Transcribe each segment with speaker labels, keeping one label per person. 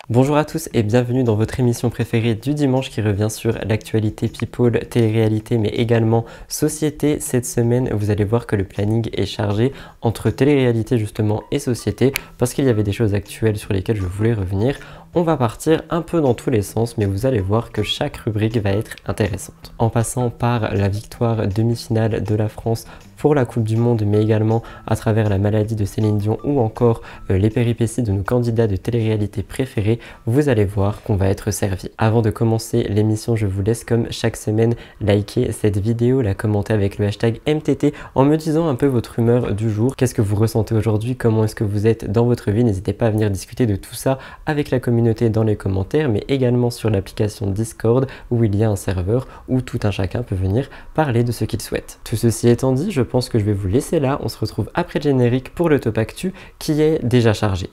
Speaker 1: Bonjour à tous et bienvenue dans votre émission préférée du dimanche qui revient sur l'actualité people, télé-réalité mais également société. Cette semaine, vous allez voir que le planning est chargé entre télé-réalité justement et société parce qu'il y avait des choses actuelles sur lesquelles je voulais revenir. On va partir un peu dans tous les sens, mais vous allez voir que chaque rubrique va être intéressante. En passant par la victoire demi-finale de la France pour la Coupe du Monde, mais également à travers la maladie de Céline Dion ou encore les péripéties de nos candidats de télé-réalité préférés, vous allez voir qu'on va être servi. Avant de commencer l'émission, je vous laisse comme chaque semaine liker cette vidéo, la commenter avec le hashtag MTT en me disant un peu votre humeur du jour. Qu'est-ce que vous ressentez aujourd'hui? Comment est-ce que vous êtes dans votre vie? N'hésitez pas à venir discuter de tout ça avec la communauté dans les commentaires, mais également sur l'application Discord où il y a un serveur où tout un chacun peut venir parler de ce qu'il souhaite. Tout ceci étant dit, je pense que je vais vous laisser là. On se retrouve après le générique pour le top actu qui est déjà chargé.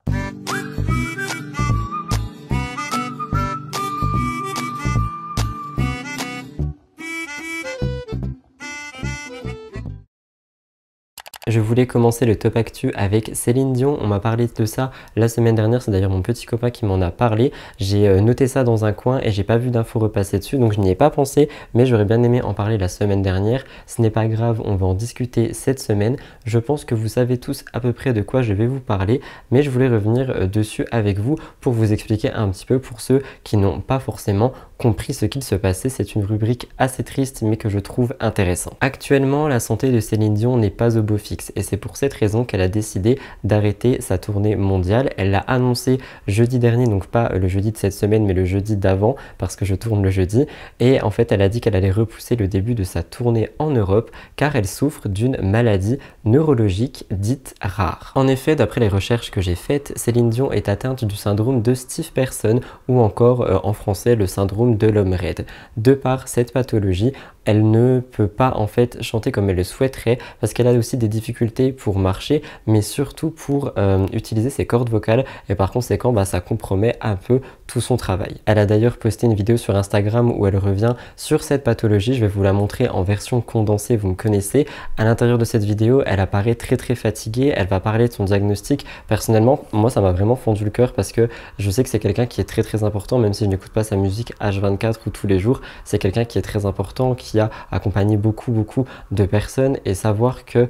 Speaker 1: Je voulais commencer le top actu avec Céline Dion. On m'a parlé de ça la semaine dernière. C'est d'ailleurs mon petit copain qui m'en a parlé. J'ai noté ça dans un coin et j'ai pas vu d'infos repasser dessus. Donc je n'y ai pas pensé, mais j'aurais bien aimé en parler la semaine dernière. Ce n'est pas grave, on va en discuter cette semaine. Je pense que vous savez tous à peu près de quoi je vais vous parler, mais je voulais revenir dessus avec vous pour vous expliquer un petit peu pour ceux qui n'ont pas forcément compris ce qu'il se passait. C'est une rubrique assez triste, mais que je trouve intéressante. Actuellement, la santé de Céline Dion n'est pas au beau fixe. Et c'est pour cette raison qu'elle a décidé d'arrêter sa tournée mondiale. Elle l'a annoncé jeudi dernier, donc pas le jeudi de cette semaine, mais le jeudi d'avant, parce que je tourne le jeudi. Et en fait, elle a dit qu'elle allait repousser le début de sa tournée en Europe, car elle souffre d'une maladie neurologique dite rare. En effet, d'après les recherches que j'ai faites, Céline Dion est atteinte du syndrome de Steve Person, ou encore en français le syndrome de l'homme raide. De par cette pathologie, elle ne peut pas en fait chanter comme elle le souhaiterait parce qu'elle a aussi des difficultés pour marcher, mais surtout pour utiliser ses cordes vocales et par conséquent ça compromet un peu tout son travail. Elle a d'ailleurs posté une vidéo sur Instagram où elle revient sur cette pathologie. Je vais vous la montrer en version condensée, vous me connaissez. À l'intérieur de cette vidéo, elle apparaît très fatiguée, elle va parler de son diagnostic. Personnellement, moi ça m'a vraiment fondu le cœur parce que je sais que c'est quelqu'un qui est très important, même si je n'écoute pas sa musique H24 ou tous les jours. C'est quelqu'un qui est très important, qui a accompagné beaucoup de personnes, et savoir que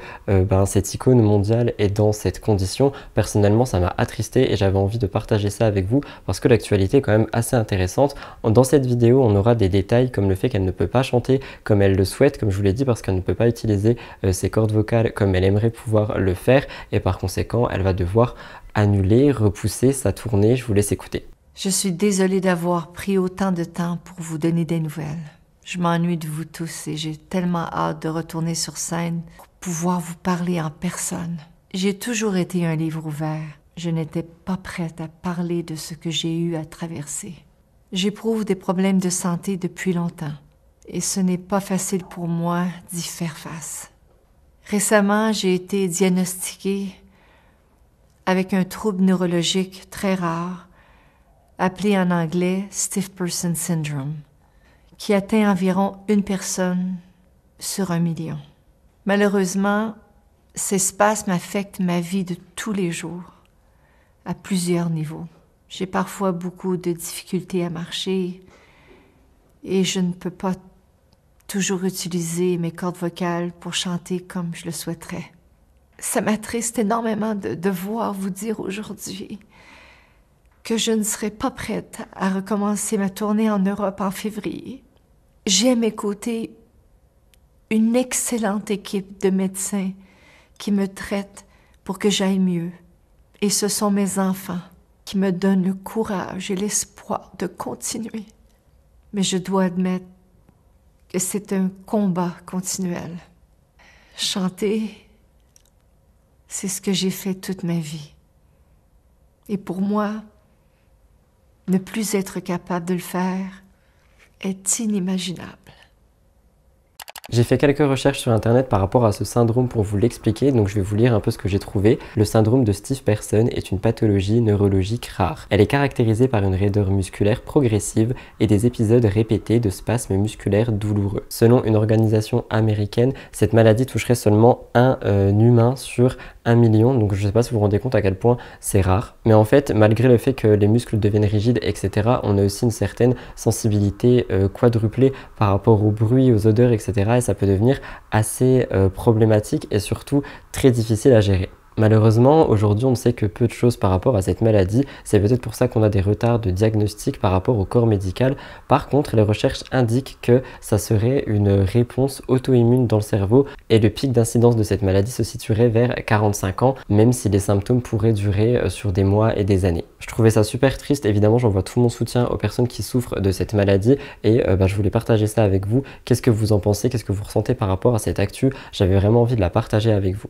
Speaker 1: cette icône mondiale est dans cette condition, personnellement ça m'a attristé et j'avais envie de partager ça avec vous parce que l'actualité est quand même assez intéressante. Dans cette vidéo, on aura des détails comme le fait qu'elle ne peut pas chanter comme elle le souhaite, comme je vous l'ai dit, parce qu'elle ne peut pas utiliser ses cordes vocales comme elle aimerait pouvoir le faire, et par conséquent elle va devoir annuler, repousser sa tournée. Je vous laisse écouter.
Speaker 2: Je suis désolée d'avoir pris autant de temps pour vous donner des nouvelles. Je m'ennuie de vous tous et j'ai tellement hâte de retourner sur scène pour pouvoir vous parler en personne. J'ai toujours été un livre ouvert. Je n'étais pas prête à parler de ce que j'ai eu à traverser. J'éprouve des problèmes de santé depuis longtemps et ce n'est pas facile pour moi d'y faire face. Récemment, j'ai été diagnostiquée avec un trouble neurologique très rare, appelé en anglais Steve Person Syndrome, qui atteint environ une personne sur 1 million. Malheureusement, ces spasmes affectent ma vie de tous les jours, à plusieurs niveaux. J'ai parfois beaucoup de difficultés à marcher et je ne peux pas toujours utiliser mes cordes vocales pour chanter comme je le souhaiterais. Ça m'attriste énormément de devoir vous dire aujourd'hui que je ne serai pas prête à recommencer ma tournée en Europe en février. J'ai à mes côtés une excellente équipe de médecins qui me traitent pour que j'aille mieux. Et ce sont mes enfants qui me donnent le courage et l'espoir de continuer. Mais je dois admettre que c'est un combat continuel. Chanter, c'est ce que j'ai fait toute ma vie. Et pour moi, ne plus être capable de le faire est inimaginable.
Speaker 1: J'ai fait quelques recherches sur internet par rapport à ce syndrome pour vous l'expliquer, donc je vais vous lire un peu ce que j'ai trouvé. Le syndrome de Steve Person est une pathologie neurologique rare. Elle est caractérisée par une raideur musculaire progressive et des épisodes répétés de spasmes musculaires douloureux. Selon une organisation américaine, cette maladie toucherait seulement un humain sur 1 million, donc je ne sais pas si vous vous rendez compte à quel point c'est rare. Mais en fait, malgré le fait que les muscles deviennent rigides, etc., on a aussi une certaine sensibilité quadruplée par rapport au bruit, aux odeurs, etc. Et ça peut devenir assez problématique et surtout très difficile à gérer. Malheureusement, aujourd'hui, on ne sait que peu de choses par rapport à cette maladie. C'est peut-être pour ça qu'on a des retards de diagnostic par rapport au corps médical. Par contre, les recherches indiquent que ça serait une réponse auto-immune dans le cerveau et le pic d'incidence de cette maladie se situerait vers 45 ans, même si les symptômes pourraient durer sur des mois et des années. Je trouvais ça super triste. Évidemment, j'envoie tout mon soutien aux personnes qui souffrent de cette maladie et je voulais partager ça avec vous. Qu'est-ce que vous en pensez? Qu'est-ce que vous ressentez par rapport à cette actu? J'avais vraiment envie de la partager avec vous.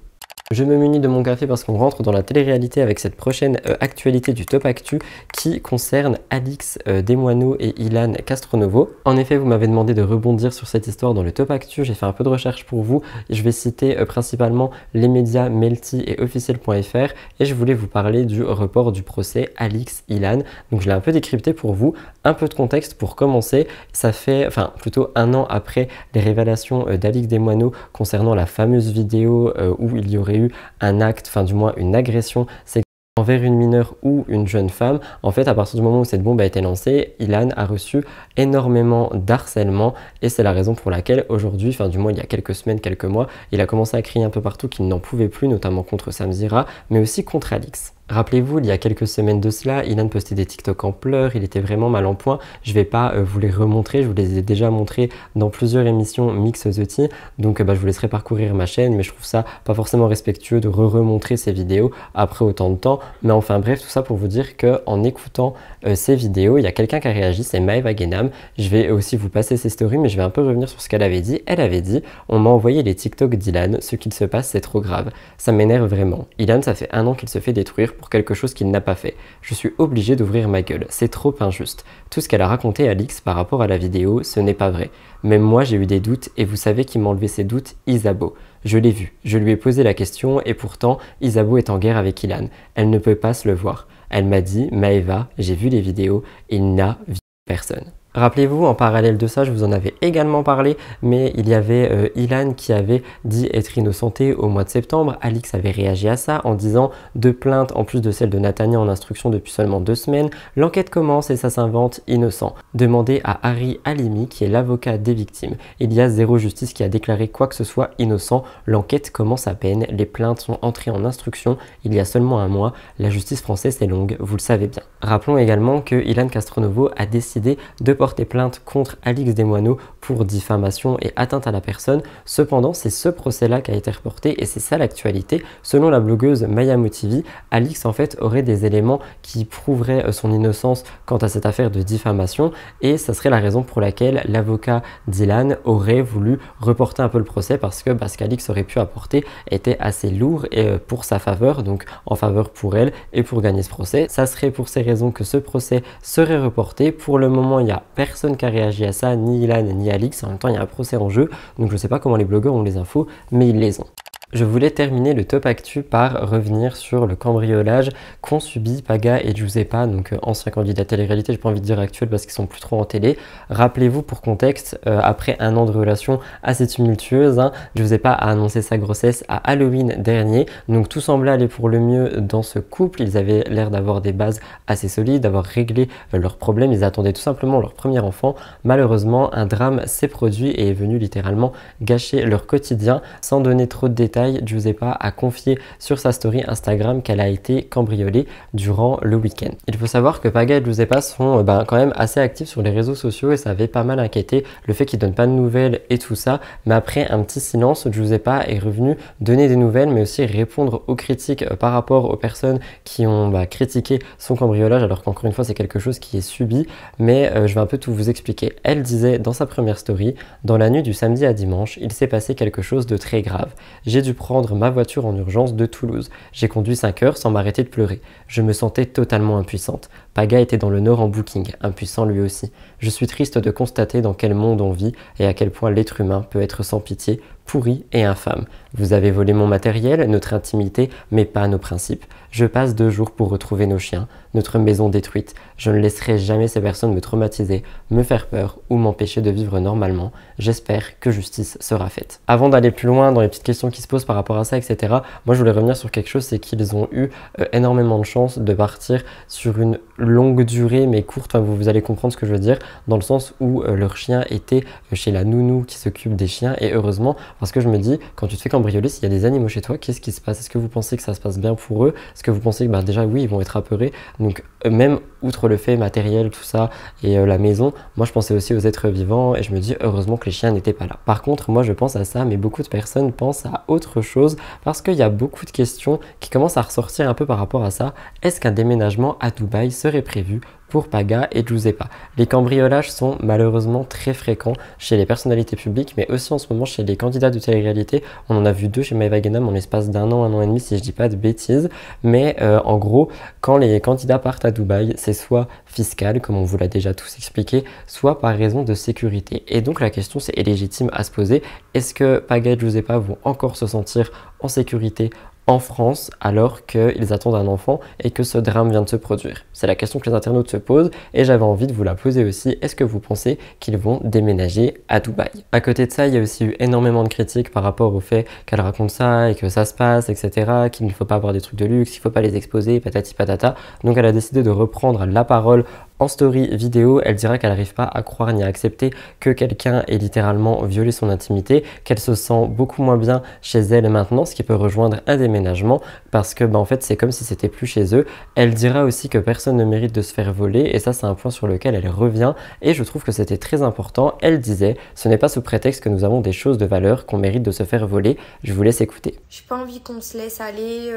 Speaker 1: Je me munis de mon café parce qu'on rentre dans la télé-réalité avec cette prochaine actualité du Top Actu qui concerne Alix Desmoineaux et Ilan Castronovo. En effet, vous m'avez demandé de rebondir sur cette histoire dans le Top Actu. J'ai fait un peu de recherche pour vous. Je vais citer principalement les médias Melty et officiel.fr et je voulais vous parler du report du procès Alix-Ilan. Donc je l'ai un peu décrypté pour vous. Un peu de contexte pour commencer. Ça fait, plutôt 1 an après les révélations d'Alix Desmoineaux concernant la fameuse vidéo où il y aurait eu un acte, du moins une agression sexuelle envers une mineure ou une jeune femme. En fait, à partir du moment où cette bombe a été lancée, Ilan a reçu énormément d'harcèlement et c'est la raison pour laquelle aujourd'hui, du moins il y a quelques semaines, quelques mois, il a commencé à crier un peu partout qu'il n'en pouvait plus, notamment contre Samzira, mais aussi contre Alix. Rappelez-vous, il y a quelques semaines de cela, Ilan postait des TikTok en pleurs, il était vraiment mal en point. Je ne vais pas vous les remontrer, je vous les ai déjà montrés dans plusieurs émissions Mix The Tea, donc je vous laisserai parcourir ma chaîne, mais je trouve ça pas forcément respectueux de remontrer ces vidéos après autant de temps. Mais enfin bref, tout ça pour vous dire qu'en écoutant ces vidéos, il y a quelqu'un qui a réagi, c'est Maëva Guénam. Je vais aussi vous passer ses stories, mais je vais un peu revenir sur ce qu'elle avait dit. Elle avait dit, on m'a envoyé les TikTok d'Ilan, ce qu'il se passe c'est trop grave. Ça m'énerve vraiment. Ilan, ça fait 1 an qu'il se fait détruire pour quelque chose qu'il n'a pas fait. Je suis obligé d'ouvrir ma gueule, c'est trop injuste. Tout ce qu'elle a raconté à Alix par rapport à la vidéo, ce n'est pas vrai. Même moi j'ai eu des doutes et vous savez qui m'a enlevé ces doutes? Isabeau. Je l'ai vu, je lui ai posé la question et pourtant Isabeau est en guerre avec Ilan. Elle ne peut pas se le voir. Elle m'a dit, Maëva, j'ai vu les vidéos, il n'a vu personne. Rappelez-vous, en parallèle de ça, je vous en avais également parlé, mais il y avait Ilan qui avait dit être innocenté au mois de septembre. Alix avait réagi à ça en disant 2 plaintes en plus de celle de Natania en instruction depuis seulement 2 semaines. L'enquête commence et ça s'invente innocent. Demandez à Harry Halimi, qui est l'avocat des victimes. Il y a zéro justice qui a déclaré quoi que ce soit innocent. L'enquête commence à peine, les plaintes sont entrées en instruction il y a seulement 1 mois. La justice française est longue, vous le savez bien. Rappelons également que Ilan Castronovo a décidé de porter plainte contre Alix Desmoineaux pour diffamation et atteinte à la personne. Cependant, c'est ce procès-là qui a été reporté et c'est ça l'actualité. Selon la blogueuse Maya Motivi, Alix en fait aurait des éléments qui prouveraient son innocence quant à cette affaire de diffamation et ça serait la raison pour laquelle l'avocat d'Ilan aurait voulu reporter un peu le procès parce que ce qu'Alix aurait pu apporter était assez lourd et pour sa faveur, donc en faveur pour elle et pour gagner ce procès. Ça serait pour ces raisons que ce procès serait reporté. Pour le moment, il n'y a personne qui a réagi à ça, ni Ilan ni Alix. En même temps, il y a un procès en jeu, donc je ne sais pas comment les blogueurs ont les infos, mais ils les ont. Je voulais terminer le Top Actu par revenir sur le cambriolage qu'ont subi Paga et Giuseppa, donc anciens candidats télé-réalité, j'ai pas envie de dire actuels parce qu'ils sont plus trop en télé. Rappelez-vous pour contexte, après 1 an de relation assez tumultueuse, Giuseppa a annoncé sa grossesse à Halloween dernier, donc tout semblait aller pour le mieux dans ce couple. Ils avaient l'air d'avoir des bases assez solides, d'avoir réglé leurs problèmes, ils attendaient tout simplement leur premier enfant. Malheureusement, un drame s'est produit et est venu littéralement gâcher leur quotidien. Sans donner trop de détails, Giuseppa a confié sur sa story Instagram qu'elle a été cambriolée durant le week-end. Il faut savoir que Paga et Giuseppa sont quand même assez actifs sur les réseaux sociaux et ça avait pas mal inquiété le fait qu'ils donnent pas de nouvelles et tout ça. Mais après un petit silence, Giuseppa est revenu donner des nouvelles mais aussi répondre aux critiques par rapport aux personnes qui ont critiqué son cambriolage, alors qu'encore une fois c'est quelque chose qui est subi. Mais je vais un peu tout vous expliquer. Elle disait dans sa première story: dans la nuit du samedi à dimanche, il s'est passé quelque chose de très grave. J'ai dû prendre ma voiture en urgence de Toulouse. J'ai conduit 5 heures sans m'arrêter de pleurer. Je me sentais totalement impuissante. Paga était dans le Nord en booking, impuissant lui aussi. Je suis triste de constater dans quel monde on vit et à quel point l'être humain peut être sans pitié, pourri et infâme. Vous avez volé mon matériel, notre intimité, mais pas nos principes. Je passe 2 jours pour retrouver nos chiens, notre maison détruite. Je ne laisserai jamais ces personnes me traumatiser, me faire peur ou m'empêcher de vivre normalement. J'espère que justice sera faite. Avant d'aller plus loin dans les petites questions qui se posent par rapport à ça, etc., moi je voulais revenir sur quelque chose, c'est qu'ils ont eu énormément de chance de partir sur une longue durée mais courte, enfin, vous allez comprendre ce que je veux dire, dans le sens où leur chien était chez la nounou qui s'occupe des chiens, et heureusement, parce que je me dis, quand tu te fais cambrioler, s'il y a des animaux chez toi, qu'est-ce qui se passe? Est-ce que vous pensez que ça se passe bien pour eux? Est-ce que vous pensez que déjà oui, ils vont être apeurés? Donc même outre le fait matériel, tout ça, et la maison, moi je pensais aussi aux êtres vivants, et je me dis heureusement que les chiens n'étaient pas là. Par contre, moi je pense à ça, mais beaucoup de personnes pensent à autre chose, parce qu'il y a beaucoup de questions qui commencent à ressortir un peu par rapport à ça. Est-ce qu'un déménagement à Dubaï serait prévu pour Paga et Giuseppa? Les cambriolages sont malheureusement très fréquents chez les personnalités publiques, mais aussi en ce moment chez les candidats de télé-réalité. On en a vu 2 chez Maeva Guénam en l'espace d'1 an, 1 an et demi, si je dis pas de bêtises. Mais en gros, quand les candidats partent à Dubaï, c'est soit fiscal, comme on vous l'a déjà tous expliqué, soit par raison de sécurité. Et donc la question est légitime à se poser. Est-ce que Paga et Giuseppa vont encore se sentir en sécurité en France alors qu'ils attendent un enfant et que ce drame vient de se produire? C'est la question que les internautes se posent et j'avais envie de vous la poser aussi. Est-ce que vous pensez qu'ils vont déménager à Dubaï? À côté de ça, il y a aussi eu énormément de critiques par rapport au fait qu'elle raconte ça et que ça se passe, etc. Qu'il ne faut pas avoir des trucs de luxe, qu'il ne faut pas les exposer, patati patata. Donc elle a décidé de reprendre la parole en story vidéo. Elle dira qu'elle n'arrive pas à croire ni à accepter que quelqu'un ait littéralement violé son intimité, qu'elle se sent beaucoup moins bien chez elle maintenant, ce qui peut rejoindre un déménagement parce que en fait c'est comme si c'était plus chez eux. Elle dira aussi que personne ne mérite de se faire voler et ça c'est un point sur lequel elle revient et je trouve que c'était très important. Elle disait: ce n'est pas sous prétexte que nous avons des choses de valeur qu'on mérite de se faire voler. Je vous laisse écouter.
Speaker 3: J'ai pas envie qu'on se laisse aller,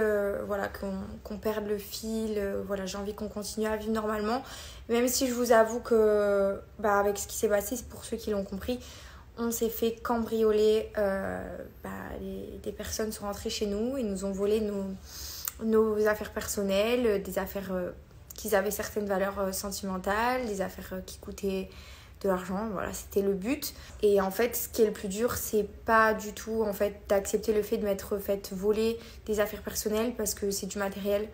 Speaker 3: voilà, qu'on perde le fil, voilà, j'ai envie qu'on continue à vivre normalement. Même si je vous avoue que, avec ce qui s'est passé, pour ceux qui l'ont compris, on s'est fait cambrioler. Des personnes sont rentrées chez nous et nous ont volé nos affaires personnelles, des affaires qui avaient certaines valeurs sentimentales, des affaires qui coûtaient de l'argent. Voilà, c'était le but. Et en fait, ce qui est le plus dur, c'est pas du tout en fait d'accepter le fait de m'être fait voler des affaires personnelles parce que c'est du matériel.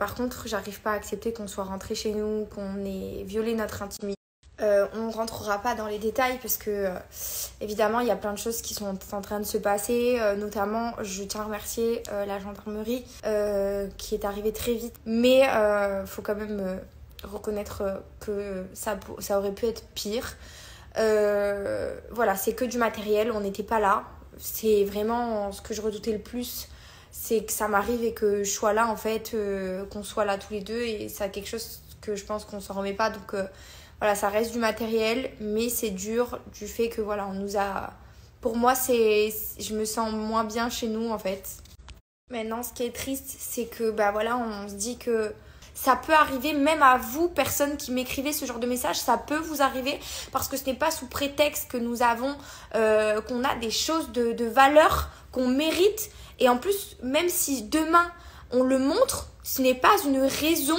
Speaker 3: Par contre, j'arrive pas à accepter qu'on soit rentré chez nous, qu'on ait violé notre intimité. On ne rentrera pas dans les détails parce que, évidemment, il y a plein de choses qui sont en train de se passer. Notamment, je tiens à remercier la gendarmerie qui est arrivée très vite. Mais faut quand même reconnaître que ça aurait pu être pire. Voilà, c'est que du matériel, on n'était pas là. C'est vraiment ce que je redoutais le plus. C'est que ça m'arrive et que je sois là en fait, qu'on soit là tous les deux et c'est quelque chose que je pense qu'on s'en remet pas. Donc voilà, ça reste du matériel mais c'est dur du fait que voilà, on nous a... Pour moi, je me sens moins bien chez nous en fait. Maintenant, ce qui est triste, c'est que voilà, on se dit que ça peut arriver même à vous, personnes qui m'écrivez ce genre de message, ça peut vous arriver parce que ce n'est pas sous prétexte que nous avons, qu'on a des choses de valeur qu'on mérite. Et en plus, même si demain on le montre, ce n'est pas une raison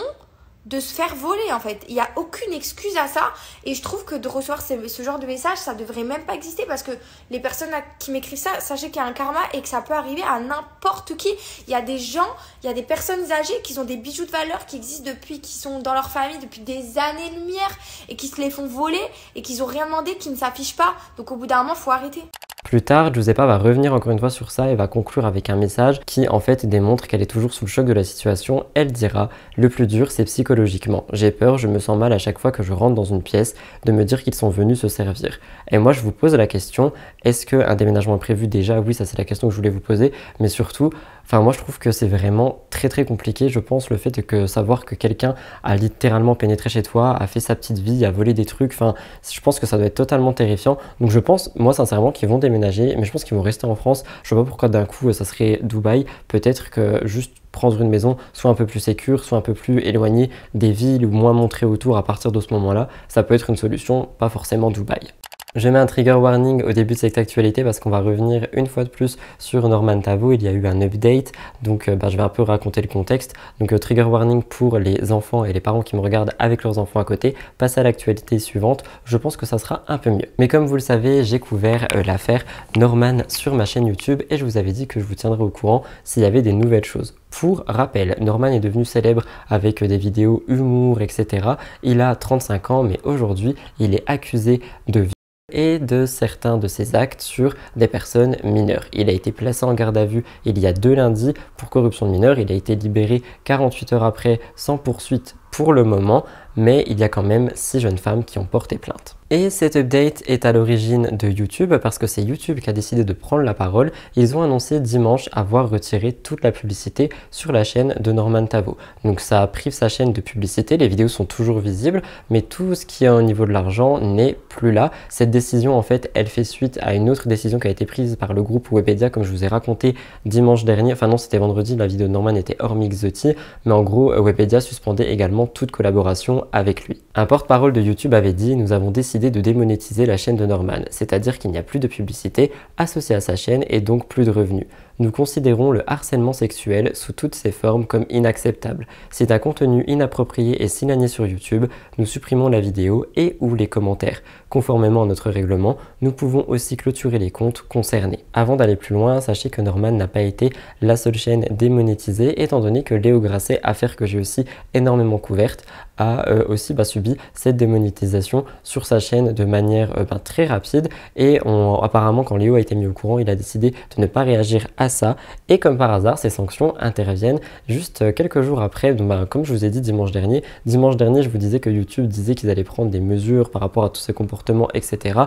Speaker 3: de se faire voler en fait. Il n'y a aucune excuse à ça et je trouve que de recevoir ce genre de message, ça devrait même pas exister parce que les personnes qui m'écrivent ça, sachez qu'il y a un karma et que ça peut arriver à n'importe qui. Il y a des gens, il y a des personnes âgées qui ont des bijoux de valeur qui existent qui sont dans leur famille depuis des années-lumière et qui se les font voler et qui n'ont rien demandé, qui ne s'affichent pas. Donc au bout d'un moment, il faut arrêter.
Speaker 1: Plus tard, Giuseppa va revenir encore une fois sur ça et va conclure avec un message qui en fait démontre qu'elle est toujours sous le choc de la situation. Elle dira: le plus dur c'est psychologiquement. J'ai peur, je me sens mal à chaque fois que je rentre dans une pièce de me dire qu'ils sont venus se servir. Et moi je vous pose la question, est-ce qu'un déménagement est prévu déjà? Oui, ça c'est la question que je voulais vous poser, mais surtout, moi je trouve que c'est vraiment très très compliqué, je pense, le fait de savoir que quelqu'un a littéralement pénétré chez toi, a fait sa petite vie, a volé des trucs, je pense que ça doit être totalement terrifiant. Donc je pense, moi sincèrement, qu'ils vont déménager, mais je pense qu'ils vont rester en France. Je vois pas pourquoi d'un coup ça serait Dubaï. Peut-être que juste prendre une maison soit un peu plus sécure, soit un peu plus éloignée des villes ou moins montrée autour à partir de ce moment-là, ça peut être une solution, pas forcément Dubaï. Je mets un trigger warning au début de cette actualité parce qu'on va revenir une fois de plus sur Norman Tavo. Il y a eu un update, donc je vais un peu raconter le contexte. Donc trigger warning pour les enfants et les parents qui me regardent avec leurs enfants à côté. Passe à l'actualité suivante, je pense que ça sera un peu mieux. Mais comme vous le savez, j'ai couvert l'affaire Norman sur ma chaîne YouTube et je vous avais dit que je vous tiendrai au courant s'il y avait des nouvelles choses. Pour rappel, Norman est devenu célèbre avec des vidéos humour, etc. Il a 35 ans, mais aujourd'hui, il est accusé de et de certains de ses actes sur des personnes mineures. Il a été placé en garde à vue il y a 2 lundis pour corruption de mineurs. Il a été libéré 48 heures après sans poursuite pour le moment, mais il y a quand même 6 jeunes femmes qui ont porté plainte. Et cet update est à l'origine de YouTube parce que c'est YouTube qui a décidé de prendre la parole. Ils ont annoncé dimanche avoir retiré toute la publicité sur la chaîne de Norman Tavo. Donc ça prive sa chaîne de publicité, les vidéos sont toujours visibles, mais tout ce qui est au niveau de l'argent n'est plus là. Cette décision, en fait, elle fait suite à une autre décision qui a été prise par le groupe Webedia, comme je vous ai raconté dimanche dernier. Enfin non, c'était vendredi, la vidéo de Norman était hors Mixoti, mais en gros, Webedia suspendait également toute collaboration avec lui. Un porte-parole de YouTube avait dit « Nous avons décidé de démonétiser la chaîne de Norman, c'est-à-dire qu'il n'y a plus de publicité associée à sa chaîne et donc plus de revenus. Nous considérons le harcèlement sexuel sous toutes ses formes comme inacceptable. Si un contenu inapproprié est signalé sur YouTube, nous supprimons la vidéo et ou les commentaires. Conformément à notre règlement, nous pouvons aussi clôturer les comptes concernés. » Avant d'aller plus loin, sachez que Norman n'a pas été la seule chaîne démonétisée, étant donné que Léo Grasset, affaire que j'ai aussi énormément couverte, a aussi subi cette démonétisation sur sa chaîne de manière très rapide et apparemment quand Léo a été mis au courant, il a décidé de ne pas réagir à ça et comme par hasard, ces sanctions interviennent juste quelques jours après. Donc, comme je vous ai dit dimanche dernier, je vous disais que YouTube disait qu'ils allaient prendre des mesures par rapport à tous ces comportements, etc.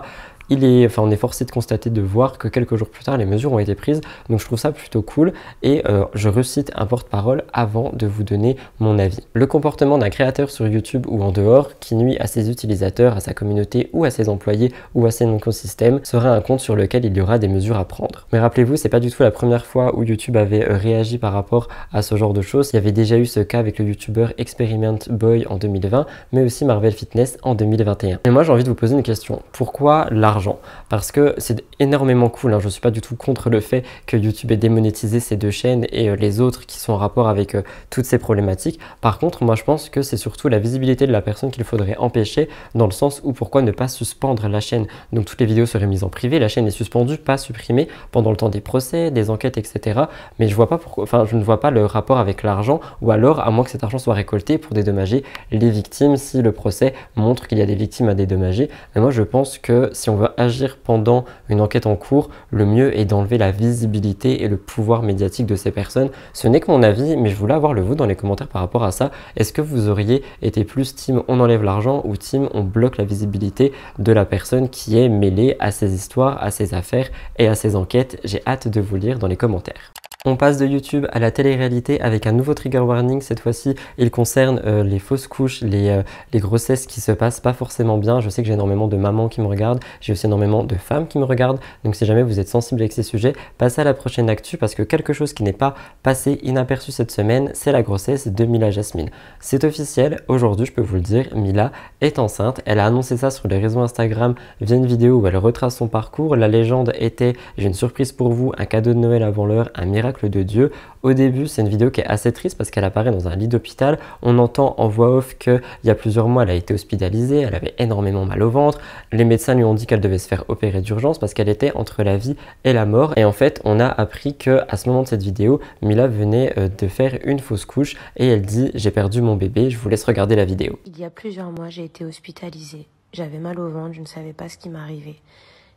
Speaker 1: On est forcé de constater, de voir que quelques jours plus tard, les mesures ont été prises. Donc je trouve ça plutôt cool et je recite un porte-parole avant de vous donner mon avis. Le comportement d'un créateur sur YouTube ou en dehors qui nuit à ses utilisateurs, à sa communauté ou à ses employés ou à son écosystème sera un compte sur lequel il y aura des mesures à prendre. Mais rappelez-vous, c'est pas du tout la première fois où YouTube avait réagi par rapport à ce genre de choses. Il y avait déjà eu ce cas avec le YouTuber Experiment Boy en 2020, mais aussi Marvel Fitness en 2021. Et moi, j'ai envie de vous poser une question. Pourquoi l'argent? Parce que c'est énormément cool, hein. Je ne suis pas du tout contre le fait que YouTube ait démonétisé ces 2 chaînes et les autres qui sont en rapport avec toutes ces problématiques. Par contre, moi je pense que c'est surtout la visibilité de la personne qu'il faudrait empêcher, dans le sens où pourquoi ne pas suspendre la chaîne. Donc toutes les vidéos seraient mises en privé, la chaîne est suspendue, pas supprimée pendant le temps des procès, des enquêtes, etc. Mais je ne vois pas le rapport avec l'argent, ou alors à moins que cet argent soit récolté pour dédommager les victimes si le procès montre qu'il y a des victimes à dédommager. Mais moi je pense que si on veut agir pendant une enquête en cours, le mieux est d'enlever la visibilité et le pouvoir médiatique de ces personnes. Ce n'est que mon avis, mais je voulais avoir le vôtre dans les commentaires par rapport à ça. Est-ce que vous auriez été plus team on enlève l'argent ou team on bloque la visibilité de la personne qui est mêlée à ces histoires, à ces affaires et à ces enquêtes? J'ai hâte de vous lire dans les commentaires. On passe de YouTube à la télé-réalité avec un nouveau trigger warning. Cette fois-ci, il concerne les fausses couches, les grossesses qui se passent pas forcément bien. Je sais que j'ai énormément de mamans qui me regardent, j'ai aussi énormément de femmes qui me regardent. Donc si jamais vous êtes sensible avec ces sujets, passez à la prochaine actu parce que quelque chose qui n'est pas passé inaperçu cette semaine, c'est la grossesse de Mila Jasmine. C'est officiel, aujourd'hui je peux vous le dire, Mila est enceinte. Elle a annoncé ça sur les réseaux Instagram via une vidéo où elle retrace son parcours. La légende était « J'ai une surprise pour vous, un cadeau de Noël avant l'heure, un miracle de Dieu ». Au début, c'est une vidéo qui est assez triste parce qu'elle apparaît dans un lit d'hôpital. On entend en voix off qu'il y a plusieurs mois, elle a été hospitalisée, elle avait énormément mal au ventre. Les médecins lui ont dit qu'elle devait se faire opérer d'urgence parce qu'elle était entre la vie et la mort. Et en fait, on a appris qu'à ce moment de cette vidéo, Mila venait de faire une fausse couche et elle dit « J'ai perdu mon bébé ». Je vous laisse regarder la vidéo.
Speaker 4: Il y a plusieurs mois, j'ai été hospitalisée. J'avais mal au ventre, je ne savais pas ce qui m'arrivait.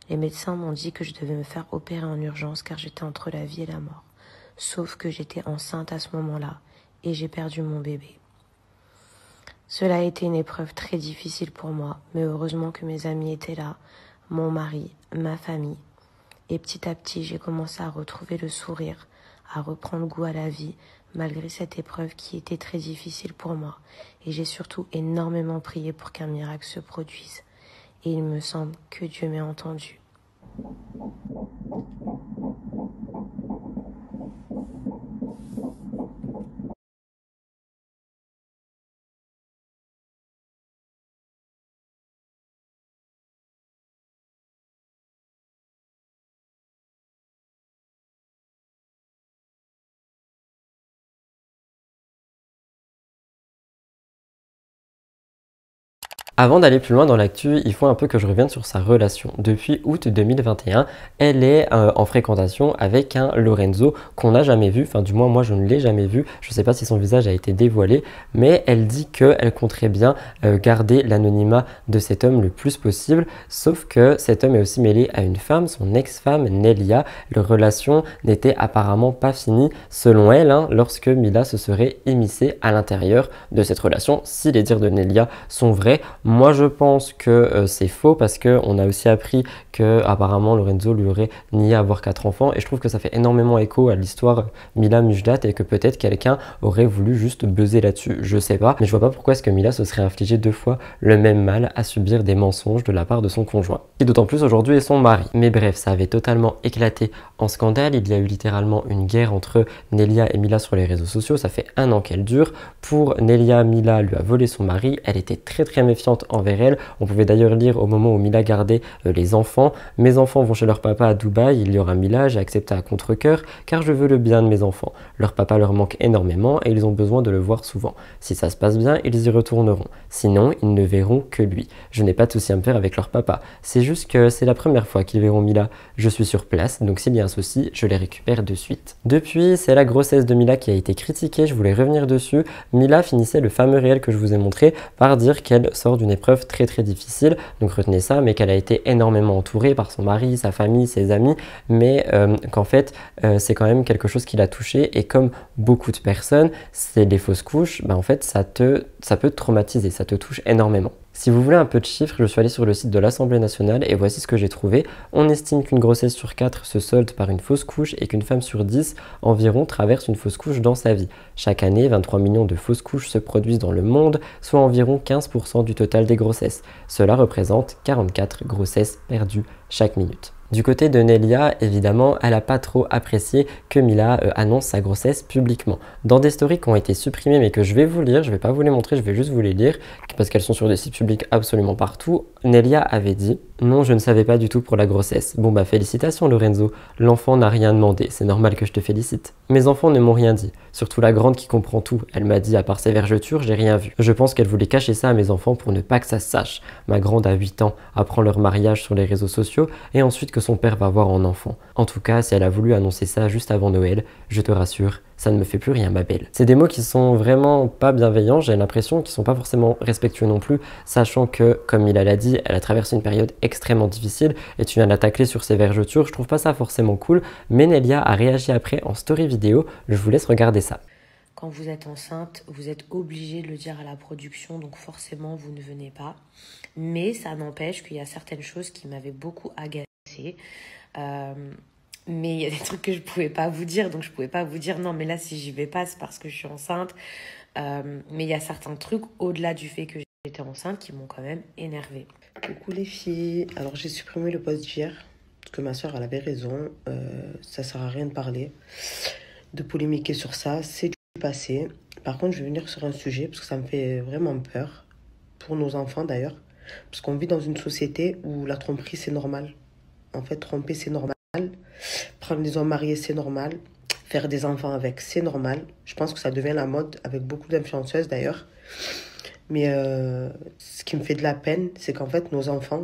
Speaker 4: Les médecins m'ont dit que je devais me faire opérer en urgence car j'étais entre la vie et la mort. Sauf que j'étais enceinte à ce moment-là et j'ai perdu mon bébé. Cela a été une épreuve très difficile pour moi, mais heureusement que mes amis étaient là, mon mari, ma famille. Et petit à petit, j'ai commencé à retrouver le sourire, à reprendre goût à la vie, malgré cette épreuve qui était très difficile pour moi. Et j'ai surtout énormément prié pour qu'un miracle se produise. Et il me semble que Dieu m'ait entendu.
Speaker 1: Avant d'aller plus loin dans l'actu, il faut un peu que je revienne sur sa relation. Depuis août 2021, elle est en fréquentation avec un Lorenzo qu'on n'a jamais vu, enfin du moins moi je ne l'ai jamais vu, je ne sais pas si son visage a été dévoilé, mais elle dit qu'elle compterait bien garder l'anonymat de cet homme le plus possible, sauf que cet homme est aussi mêlé à une femme, son ex-femme Nelia. Leur relation n'était apparemment pas finie selon elle, lorsque Mila se serait immiscée à l'intérieur de cette relation, si les dires de Nelia sont vrais. Moi, je pense que c'est faux parce qu'on a aussi appris que apparemment Lorenzo lui aurait nié avoir 4 enfants et je trouve que ça fait énormément écho à l'histoire Mila Mujdat et que peut-être quelqu'un aurait voulu juste buzzer là-dessus. Je sais pas, mais je vois pas pourquoi est-ce que Mila se serait infligé 2 fois le même mal à subir des mensonges de la part de son conjoint. Et d'autant plus aujourd'hui est son mari. Mais bref, ça avait totalement éclaté en scandale. Il y a eu littéralement une guerre entre Nelia et Mila sur les réseaux sociaux. Ça fait 1 an qu'elle dure. Pour Nelia, Mila lui a volé son mari. Elle était très méfiante envers elle. On pouvait d'ailleurs lire au moment où Mila gardait les enfants: mes enfants vont chez leur papa à Dubaï, il y aura Mila, j'ai accepté à contre-cœur car je veux le bien de mes enfants. Leur papa leur manque énormément et ils ont besoin de le voir souvent. Si ça se passe bien, ils y retourneront. Sinon, ils ne verront que lui. Je n'ai pas de souci à me faire avec leur papa. C'est juste que c'est la première fois qu'ils verront Mila. Je suis sur place, donc s'il y a un souci, je les récupère de suite. Depuis, c'est la grossesse de Mila qui a été critiquée, je voulais revenir dessus. Mila finissait le fameux réel que je vous ai montré par dire qu'elle sort d'une épreuve très difficile, donc retenez ça, mais qu'elle a été énormément entourée par son mari, sa famille, ses amis, mais qu'en fait c'est quand même quelque chose qui l'a touchée et comme beaucoup de personnes, c'est les fausses couches, en fait ça peut te traumatiser, ça te touche énormément. Si vous voulez un peu de chiffres, je suis allé sur le site de l'Assemblée nationale et voici ce que j'ai trouvé. On estime qu'une grossesse sur 4 se solde par une fausse couche et qu'une femme sur 10 environ traverse une fausse couche dans sa vie. Chaque année, 23 millions de fausses couches se produisent dans le monde, soit environ 15% du total des grossesses. Cela représente 44 grossesses perdues chaque minute. Du côté de Nelia, évidemment, elle n'a pas trop apprécié que Mila annonce sa grossesse publiquement. Dans des stories qui ont été supprimées mais que je vais vous lire, je ne vais pas vous les montrer, je vais juste vous les lire parce qu'elles sont sur des sites publics absolument partout. Nelia avait dit « Non, je ne savais pas du tout pour la grossesse. Bon félicitations Lorenzo, l'enfant n'a rien demandé, c'est normal que je te félicite. Mes enfants ne m'ont rien dit, surtout la grande qui comprend tout. Elle m'a dit à part ses vergetures, j'ai rien vu. Je pense qu'elle voulait cacher ça à mes enfants pour ne pas que ça se sache. Ma grande a 8 ans, apprend leur mariage sur les réseaux sociaux et ensuite que son père va voir en enfant. En tout cas, si elle a voulu annoncer ça juste avant Noël, je te rassure, ça ne me fait plus rien ma belle. » C'est des mots qui sont vraiment pas bienveillants, j'ai l'impression qu'ils sont pas forcément respectueux non plus, sachant que, comme Mila l'a dit, elle a traversé une période extrêmement difficile et tu viens de la tacler sur ses vergetures, je trouve pas ça forcément cool, mais Nelia a réagi après en story vidéo, je vous laisse regarder ça.
Speaker 4: Quand vous êtes enceinte, vous êtes obligé de le dire à la production, donc forcément vous ne venez pas. Mais ça n'empêche qu'il y a certaines choses qui m'avaient beaucoup agacée. Mais il y a des trucs que je pouvais pas vous dire, donc je pouvais pas vous dire non mais là si j'y vais pas c'est parce que je suis enceinte. Mais il y a certains trucs au-delà du fait que j'étais enceinte qui m'ont quand même énervée.
Speaker 5: Coucou les filles, alors j'ai supprimé le post d'hier parce que ma soeur elle avait raison, ça sert à rien de parler, de polémiquer sur ça, c'est du passé. Par contre je vais venir sur un sujet parce que ça me fait vraiment peur, pour nos enfants d'ailleurs, parce qu'on vit dans une société où la tromperie c'est normal. En fait tromper c'est normal. Prendre des hommes mariés, c'est normal. Faire des enfants avec, c'est normal. Je pense que ça devient la mode avec beaucoup d'influenceuses d'ailleurs. Mais ce qui me fait de la peine, c'est qu'en fait, nos enfants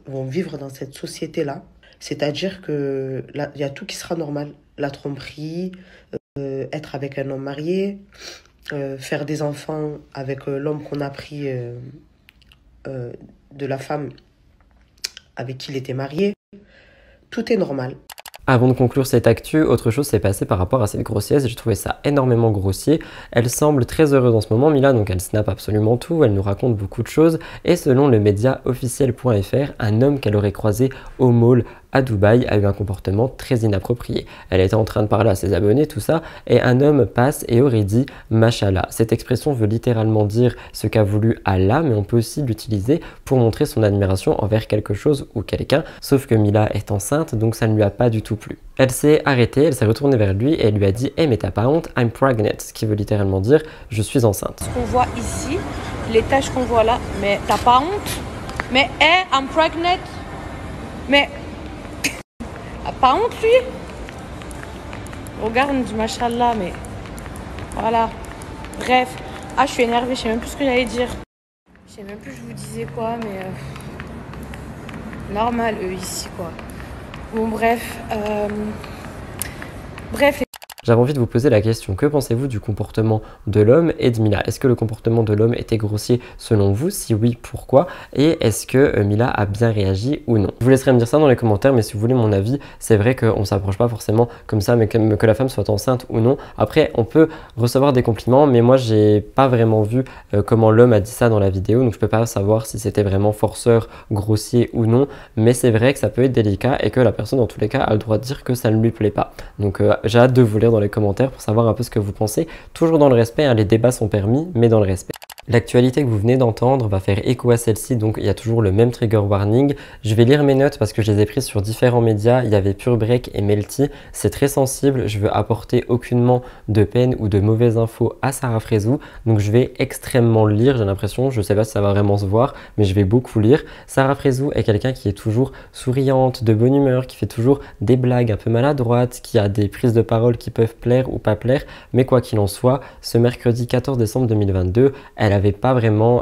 Speaker 5: vont vivre dans cette société-là. C'est-à-dire qu'il y a tout qui sera normal. La tromperie, être avec un homme marié, faire des enfants avec l'homme qu'on a pris de la femme avec qui il était marié. Tout est normal.
Speaker 1: Avant de conclure cette actu, autre chose s'est passé par rapport à cette grossesse, j'ai trouvé ça énormément grossier. Elle semble très heureuse en ce moment, Mila, donc elle snap absolument tout, elle nous raconte beaucoup de choses. Et selon le média officiel.fr, un homme qu'elle aurait croisé au mall à Dubaï a eu un comportement très inapproprié. Elle était en train de parler à ses abonnés, tout ça, et un homme passe et aurait dit « Mashallah ». Cette expression veut littéralement dire ce qu'a voulu Allah, mais on peut aussi l'utiliser pour montrer son admiration envers quelque chose ou quelqu'un, sauf que Mila est enceinte, donc ça ne lui a pas du tout plu. Elle s'est arrêtée, elle s'est retournée vers lui et elle lui a dit « Hey, mais t'as pas honte, I'm pregnant », ce qui veut littéralement dire « Je suis enceinte ».
Speaker 6: Ce qu'on voit ici, les taches qu'on voit là, mais t'as pas honte? Mais hey, I'm pregnant. Mais pas honte lui? Regarde, on dit machallah, mais voilà. Bref, je suis énervée, je sais même plus ce que j'allais dire. Je sais même plus je vous disais quoi, mais normal eux ici quoi. Bon bref,
Speaker 1: J'avais envie de vous poser la question, que pensez-vous du comportement de l'homme et de Mila? Est-ce que le comportement de l'homme était grossier selon vous? Si oui, pourquoi? Et est-ce que Mila a bien réagi ou non? Je vous laisserai me dire ça dans les commentaires, mais si vous voulez mon avis, c'est vrai qu'on ne s'approche pas forcément comme ça, mais que la femme soit enceinte ou non. Après, on peut recevoir des compliments, mais moi, j'ai pas vraiment vu comment l'homme a dit ça dans la vidéo, donc je peux pas savoir si c'était vraiment forceur, grossier ou non, mais c'est vrai que ça peut être délicat et que la personne, dans tous les cas, a le droit de dire que ça ne lui plaît pas. Donc j'ai hâte de vous lire dans les commentaires pour savoir un peu ce que vous pensez. Toujours dans le respect, hein, les débats sont permis, mais dans le respect. L'actualité que vous venez d'entendre va faire écho à celle-ci, donc il y a toujours le même trigger warning. Je vais lire mes notes parce que je les ai prises sur différents médias. Il y avait Pure Break et Melty. C'est très sensible. Je veux apporter aucunement de peine ou de mauvaises infos à Sarah Frézou. Donc je vais extrêmement lire, j'ai l'impression. Je ne sais pas si ça va vraiment se voir, mais je vais beaucoup lire. Sarah Frézou est quelqu'un qui est toujours souriante, de bonne humeur, qui fait toujours des blagues un peu maladroites, qui a des prises de parole qui peuvent plaire ou pas plaire. Mais quoi qu'il en soit, ce mercredi 14 décembre 2022, elle n'avait pas vraiment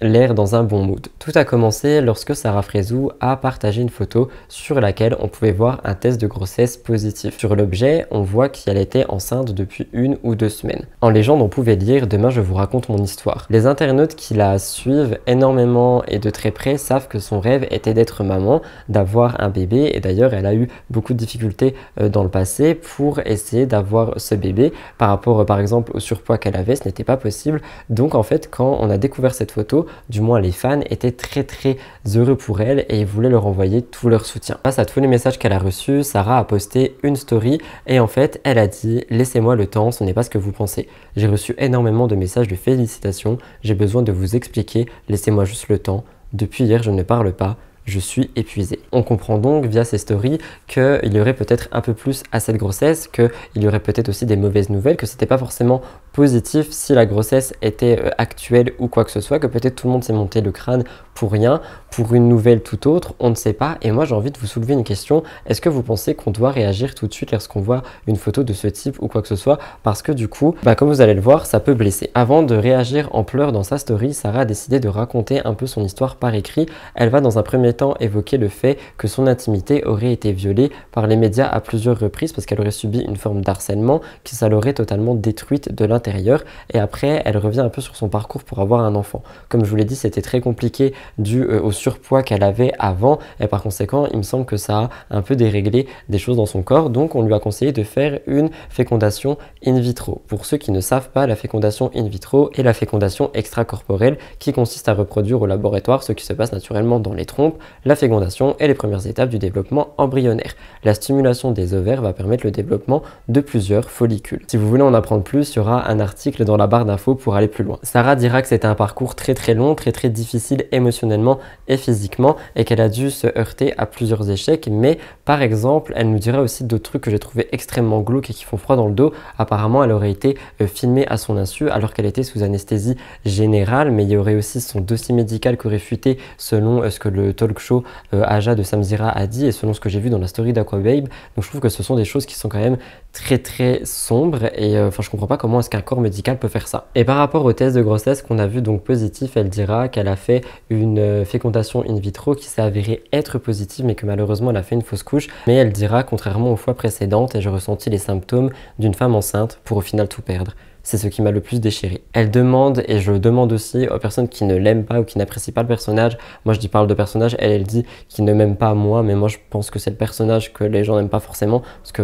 Speaker 1: l'air dans un bon mood. Tout a commencé lorsque Sarah Frézou a partagé une photo sur laquelle on pouvait voir un test de grossesse positif. Sur l'objet, on voit qu'elle était enceinte depuis 1 ou 2 semaines. En légende, on pouvait lire « Demain, je vous raconte mon histoire ». Les internautes qui la suivent énormément et de très près savent que son rêve était d'être maman, d'avoir un bébé, et d'ailleurs, elle a eu beaucoup de difficultés dans le passé pour essayer d'avoir ce bébé. Par rapport, par exemple, au surpoids qu'elle avait, ce n'était pas possible. Donc, en fait, quand on a découvert cette photo, du moins les fans étaient très heureux pour elle et ils voulaient leur envoyer tout leur soutien. Face à tous les messages qu'elle a reçus, Sarah a posté une story et en fait elle a dit « Laissez-moi le temps, ce n'est pas ce que vous pensez. J'ai reçu énormément de messages de félicitations, j'ai besoin de vous expliquer, laissez-moi juste le temps. Depuis hier je ne parle pas. Je suis épuisée. » On comprend donc via ces stories qu'il y aurait peut-être un peu plus à cette grossesse, qu'il y aurait peut-être aussi des mauvaises nouvelles, que c'était pas forcément positif si la grossesse était actuelle ou quoi que ce soit, que peut-être tout le monde s'est monté le crâne pour rien, pour une nouvelle tout autre, on ne sait pas. Et moi j'ai envie de vous soulever une question, est-ce que vous pensez qu'on doit réagir tout de suite lorsqu'on voit une photo de ce type ou quoi que ce soit? Parce que du coup, comme vous allez le voir, ça peut blesser. Avant de réagir en pleurs dans sa story, Sarah a décidé de raconter un peu son histoire par écrit. Elle va dans un premier temps évoquer le fait que son intimité aurait été violée par les médias à plusieurs reprises parce qu'elle aurait subi une forme d'harcèlement qui ça l'aurait totalement détruite de l'intérieur. Et après, elle revient un peu sur son parcours pour avoir un enfant. Comme je vous l'ai dit, c'était très compliqué dû au surpoids qu'elle avait avant et par conséquent, il me semble que ça a un peu déréglé des choses dans son corps. Donc, on lui a conseillé de faire une fécondation in vitro. Pour ceux qui ne savent pas, la fécondation in vitro est la fécondation extracorporelle qui consiste à reproduire au laboratoire ce qui se passe naturellement dans les trompes. La fécondation est les premières étapes du développement embryonnaire. La stimulation des ovaires va permettre le développement de plusieurs follicules. Si vous voulez en apprendre plus, il y aura un article dans la barre d'infos pour aller plus loin. Sarah dira que c'était un parcours très long, très difficile émotionnellement et physiquement et qu'elle a dû se heurter à plusieurs échecs, mais par exemple, elle nous dira aussi d'autres trucs que j'ai trouvé extrêmement glauques et qui font froid dans le dos. Apparemment, elle aurait été filmée à son insu alors qu'elle était sous anesthésie générale, mais il y aurait aussi son dossier médical qui aurait fuité selon ce que le talk show Aja de Samzira a dit et selon ce que j'ai vu dans la story d'Aquababe. Donc je trouve que ce sont des choses qui sont quand même très sombres et je comprends pas comment est-ce qu'un corps médical peut faire ça. Et par rapport au test de grossesse qu'on a vu donc positif, elle dira qu'elle a fait une fécondation in vitro qui s'est avérée être positive mais que malheureusement elle a fait une fausse couche. Mais elle dira contrairement aux fois précédentes, j'ai ressenti les symptômes d'une femme enceinte pour au final tout perdre. C'est ce qui m'a le plus déchiré. Elle demande, et je le demande aussi aux personnes qui ne l'aiment pas ou qui n'apprécient pas le personnage. Moi je parle de personnage, elle dit qu'il ne m'aime pas moi, mais moi je pense que c'est le personnage que les gens n'aiment pas forcément, parce que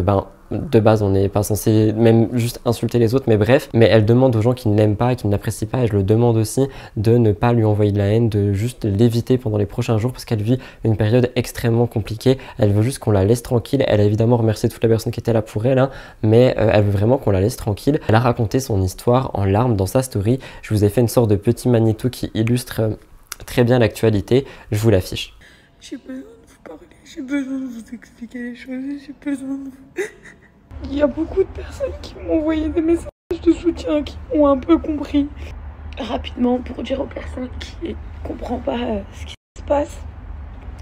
Speaker 1: de base on n'est pas censé même juste insulter les autres, mais bref. Mais elle demande aux gens qui ne l'aiment pas et qui ne l'apprécient pas, et je le demande aussi de ne pas lui envoyer de la haine, de juste l'éviter pendant les prochains jours parce qu'elle vit une période extrêmement compliquée. Elle veut juste qu'on la laisse tranquille. Elle a évidemment remercié toutes les personnes qui étaient là pour elle, mais elle veut vraiment qu'on la laisse tranquille. Elle a raconté son histoire en larmes dans sa story. Je vous ai fait une sorte de petit magnéto qui illustre très bien l'actualité. Je vous l'affiche.
Speaker 7: J'ai besoin de vous parler, j'ai besoin de vous expliquer les choses, j'ai besoin de vous... Il y a beaucoup de personnes qui m'ont envoyé des messages de soutien, qui ont un peu compris. Rapidement, pour dire aux personnes qui ne comprennent pas ce qui se passe,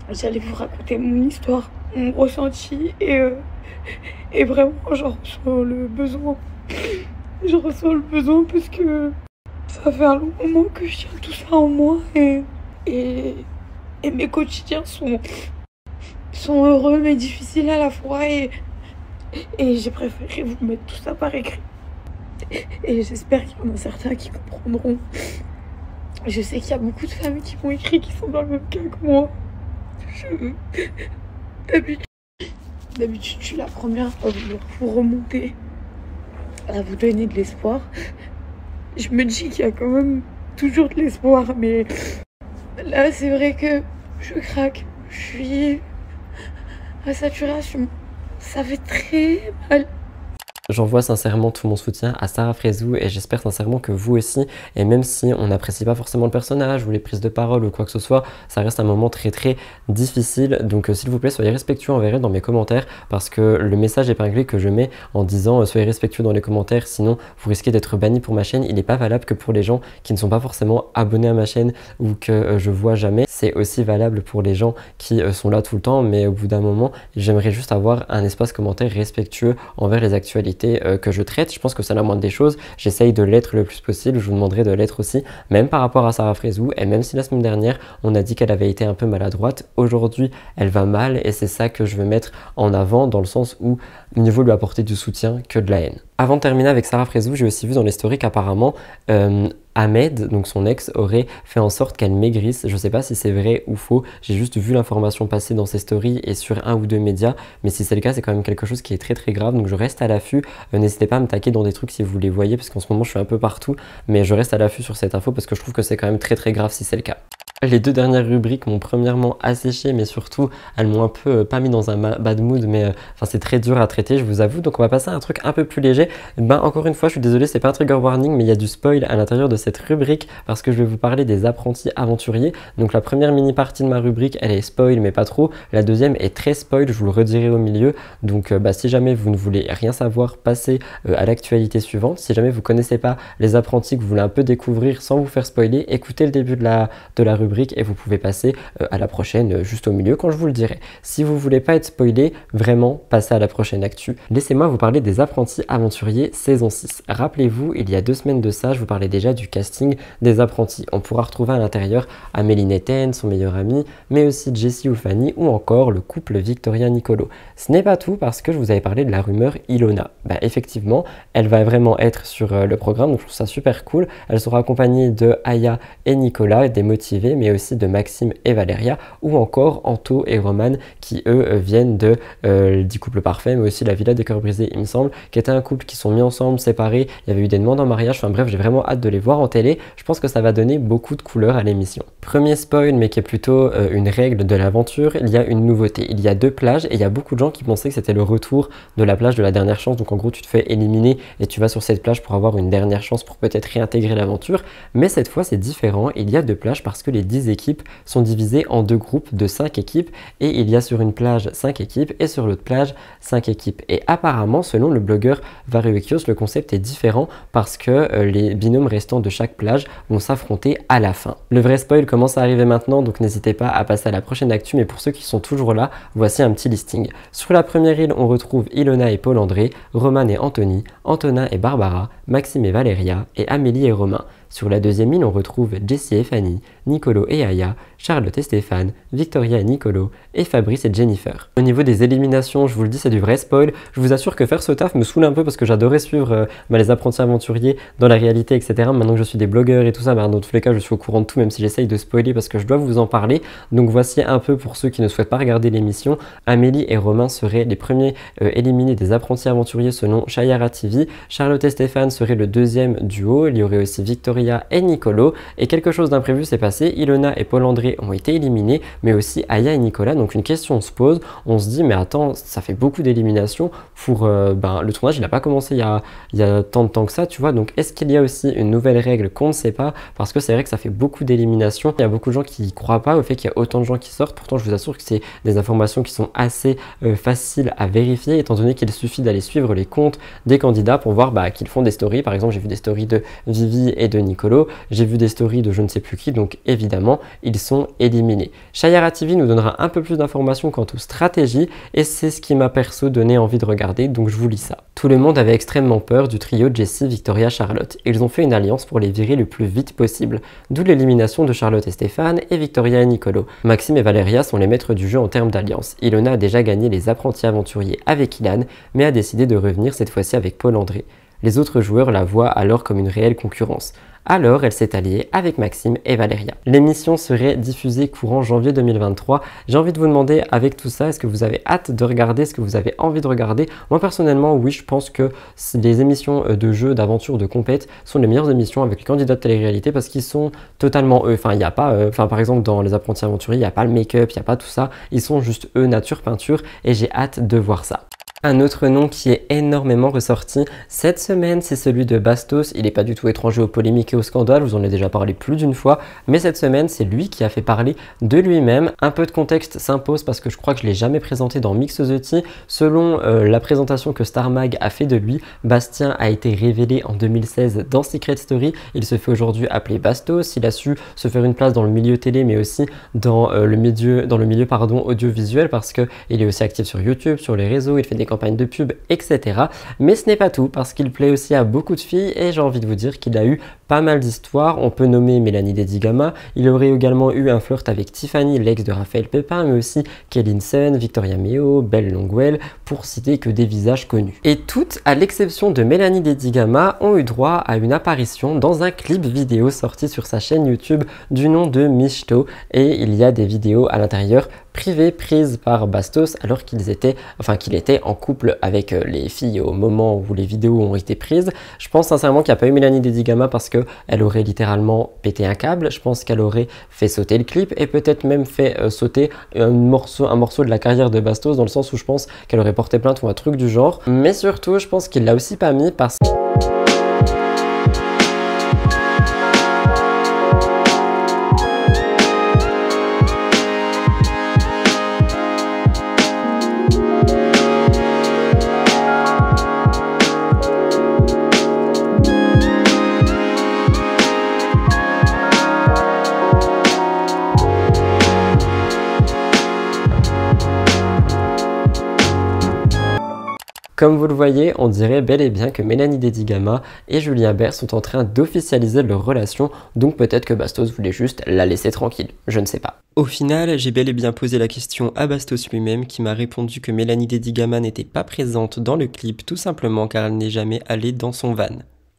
Speaker 7: j'allais vous raconter mon histoire, mon ressenti et vraiment j'en ressens le besoin. J'en ressens le besoin parce que Ça fait un long moment que je tiens tout ça en moi et mes quotidiens sont heureux mais difficiles à la fois et j'ai préféré vous mettre tout ça par écrit. Et j'espère qu'il y en a certains qui comprendront. Je sais qu'il y a beaucoup de femmes qui m'ont écrit qui sont dans le même cas que moi. D'habitude, je suis la première à vous remonter, à vous donner de l'espoir. Je me dis qu'il y a quand même toujours de l'espoir, mais là, c'est vrai que je craque. Je suis à saturation. Ça fait très mal.
Speaker 1: J'envoie sincèrement tout mon soutien à Sarah Frézou et j'espère sincèrement que vous aussi, et même si on n'apprécie pas forcément le personnage ou les prises de parole ou quoi que ce soit, ça reste un moment très difficile. Donc s'il vous plaît, soyez respectueux envers elle dans mes commentaires parce que le message épinglé que je mets en disant soyez respectueux dans les commentaires, sinon vous risquez d'être banni pour ma chaîne, il n'est pas valable que pour les gens qui ne sont pas forcément abonnés à ma chaîne ou que je vois jamais. C'est aussi valable pour les gens qui sont là tout le temps, mais au bout d'un moment, j'aimerais juste avoir un espace commentaire respectueux envers les actualités que je traite. Je pense que c'est la moindre des choses. J'essaye de l'être le plus possible. Je vous demanderai de l'être aussi, même par rapport à Sarah Frézou. Et même si la semaine dernière, on a dit qu'elle avait été un peu maladroite, aujourd'hui, elle va mal et c'est ça que je veux mettre en avant dans le sens où mieux vaut lui apporter du soutien que de la haine. Avant de terminer avec Sarah Frézou, j'ai aussi vu dans les stories qu'apparemment Ahmed, donc son ex, aurait fait en sorte qu'elle maigrisse. Je sais pas si c'est vrai ou faux, j'ai juste vu l'information passer dans ses stories et sur un ou deux médias, mais si c'est le cas, c'est quand même quelque chose qui est très grave, donc je reste à l'affût. N'hésitez pas à me taquer dans des trucs si vous les voyez, parce qu'en ce moment je suis un peu partout, mais je reste à l'affût sur cette info parce que je trouve que c'est quand même très grave si c'est le cas. Les deux dernières rubriques m'ont premièrement asséché, mais surtout elles m'ont un peu pas mis dans un bad mood, mais enfin c'est très dur à traiter, je vous avoue. Donc on va passer à un truc un peu plus léger. Encore une fois, je suis désolé, c'est pas un trigger warning, mais il y a du spoil à l'intérieur de cette rubrique parce que je vais vous parler des apprentis aventuriers. Donc la première mini partie de ma rubrique, elle est spoil, mais pas trop. La deuxième est très spoil, je vous le redirai au milieu. Donc si jamais vous ne voulez rien savoir, passez à l'actualité suivante. Si jamais vous connaissez pas les apprentis, que vous voulez un peu découvrir sans vous faire spoiler, écoutez le début de la rubrique et vous pouvez passer à la prochaine juste au milieu quand je vous le dirai. Si vous voulez pas être spoilé, vraiment passez à la prochaine actu. Laissez-moi vous parler des apprentis aventuriers saison 6. Rappelez-vous, il y a 2 semaines de ça, je vous parlais déjà du casting des apprentis. On pourra retrouver à l'intérieur Amélie Netten, son meilleur ami, mais aussi Jessie ou Fanny ou encore le couple Victoria-Nicolo. Ce n'est pas tout parce que je vous avais parlé de la rumeur Ilona. Effectivement, elle va vraiment être sur le programme, donc je trouve ça super cool. Elle sera accompagnée de Aya et Nicolas, des motivés, mais aussi de Maxime et Valéria, ou encore Anto et Roman qui eux viennent de 10 couples parfaits, mais aussi la Villa des Cœurs Brisés, il me semble, qui était un couple qui sont mis ensemble, séparés, il y avait eu des demandes en mariage, enfin bref, j'ai vraiment hâte de les voir en télé. Je pense que ça va donner beaucoup de couleurs à l'émission. Premier spoil, mais qui est plutôt une règle de l'aventure, il y a une nouveauté. Il y a 2 plages et il y a beaucoup de gens qui pensaient que c'était le retour de la plage de la dernière chance, donc en gros tu te fais éliminer et tu vas sur cette plage pour avoir une dernière chance pour peut-être réintégrer l'aventure, mais cette fois c'est différent, il y a 2 plages parce que les 10 équipes sont divisées en 2 groupes de 5 équipes et il y a sur une plage 5 équipes et sur l'autre plage 5 équipes. Et apparemment, selon le blogueur Varuekios, le concept est différent parce que les binômes restants de chaque plage vont s'affronter à la fin. Le vrai spoil commence à arriver maintenant, donc n'hésitez pas à passer à la prochaine actu, mais pour ceux qui sont toujours là, voici un petit listing. Sur la première île, on retrouve Ilona et Paul-André, Roman et Anthony, Antonin et Barbara, Maxime et Valéria et Amélie et Romain. Sur la deuxième île, on retrouve Jessie et Fanny, Nicolo et Aya, Charlotte et Stéphane, Victoria et Nicolo, et Fabrice et Jennifer. Au niveau des éliminations, je vous le dis, c'est du vrai spoil. Je vous assure que faire ce taf me saoule un peu parce que j'adorais suivre les apprentis aventuriers dans la réalité, etc. Maintenant que je suis des blogueurs et tout ça, dans tous les cas, je suis au courant de tout, même si j'essaye de spoiler parce que je dois vous en parler. Donc voici un peu pour ceux qui ne souhaitent pas regarder l'émission. Amélie et Romain seraient les premiers éliminés des apprentis aventuriers selon Chayara TV. Charlotte et Stéphane seraient le deuxième duo. Il y aurait aussi Victoria et Nicolo. Et quelque chose d'imprévu s'est passé. Ilona et Paul-André ont été éliminés, mais aussi Aya et Nicolas. Donc une question se pose. On se dit, mais attends, ça fait beaucoup d'éliminations pour le tournage. Il n'a pas commencé il y a tant de temps que ça, tu vois. Donc est-ce qu'il y a aussi une nouvelle règle qu'on ne sait pas? Parce que c'est vrai que ça fait beaucoup d'éliminations. Il y a beaucoup de gens qui ne croient pas au fait qu'il y a autant de gens qui sortent. Pourtant, je vous assure que c'est des informations qui sont assez faciles à vérifier, étant donné qu'il suffit d'aller suivre les comptes des candidats pour voir qu'ils font des stories. Par exemple, j'ai vu des stories de Vivi et de Nicolo. J'ai vu des stories de je ne sais plus qui, donc évidemment, ils sont éliminés. Shayara TV nous donnera un peu plus d'informations quant aux stratégies et c'est ce qui m'a perso donné envie de regarder, donc je vous lis ça. Tout le monde avait extrêmement peur du trio Jessie, Victoria, Charlotte. Ils ont fait une alliance pour les virer le plus vite possible, d'où l'élimination de Charlotte et Stéphane et Victoria et Nicolo. Maxime et Valeria sont les maîtres du jeu en termes d'alliance. Ilona a déjà gagné les apprentis aventuriers avec Ilan, mais a décidé de revenir cette fois-ci avec Paul-André. Les autres joueurs la voient alors comme une réelle concurrence. Alors elle s'est alliée avec Maxime et Valeria. L'émission serait diffusée courant janvier 2023. J'ai envie de vous demander avec tout ça, est-ce que vous avez hâte de regarder, est-ce que vous avez envie de regarder? Moi personnellement, oui, je pense que les émissions de jeux, d'aventure, de compète sont les meilleures émissions avec les candidats de télé-réalité parce qu'ils sont totalement eux. Enfin, il n'y a pas, par exemple dans les apprentis aventuriers, il n'y a pas le make-up, il n'y a pas tout ça. Ils sont juste eux, nature, peinture et j'ai hâte de voir ça. Un autre nom qui est énormément ressorti cette semaine, c'est celui de Bastos. Il n'est pas du tout étranger aux polémiques et aux scandales, je vous en ai déjà parlé plus d'une fois, mais cette semaine, c'est lui qui a fait parler de lui-même. Un peu de contexte s'impose parce que je crois que je ne l'ai jamais présenté dans Mix the Tea. Selon la présentation que Star Mag a fait de lui, Bastien a été révélé en 2016 dans Secret Story. Il se fait aujourd'hui appeler Bastos. Il a su se faire une place dans le milieu télé, mais aussi dans le milieu audiovisuel parce qu'il est aussi actif sur YouTube, sur les réseaux, il fait des campagnes de pub, etc. Mais ce n'est pas tout parce qu'il plaît aussi à beaucoup de filles et j'ai envie de vous dire qu'il a eu pas mal d'histoires. On peut nommer Mélanie Dedigama, il aurait également eu un flirt avec Tiffany, l'ex de Raphaël Pépin, mais aussi Kelly Sun, Victoria Meo, Belle Longwell, pour citer que des visages connus. Et toutes, à l'exception de Mélanie Dedigama, ont eu droit à une apparition dans un clip vidéo sorti sur sa chaîne YouTube du nom de Michto et il y a des vidéos à l'intérieur privées prises par Bastos alors qu'il était en couple avec les filles au moment où les vidéos ont été prises. Je pense sincèrement qu'il n'y a pas eu Mélanie Dedigama parce qu'elle aurait littéralement pété un câble. Je pense qu'elle aurait fait sauter le clip et peut-être même fait sauter un morceau de la carrière de Bastos dans le sens où je pense qu'elle aurait porté plainte ou un truc du genre. Mais surtout, je pense qu'il l'a aussi pas mis parce que comme vous le voyez, on dirait bel et bien que Mélanie Dedigama et Julien Bert sont en train d'officialiser leur relation, donc peut-être que Bastos voulait juste la laisser tranquille, je ne sais pas. Au final, j'ai bel et bien posé la question à Bastos lui-même qui m'a répondu que Mélanie Dedigama n'était pas présente dans le clip tout simplement car elle n'est jamais allée dans son van.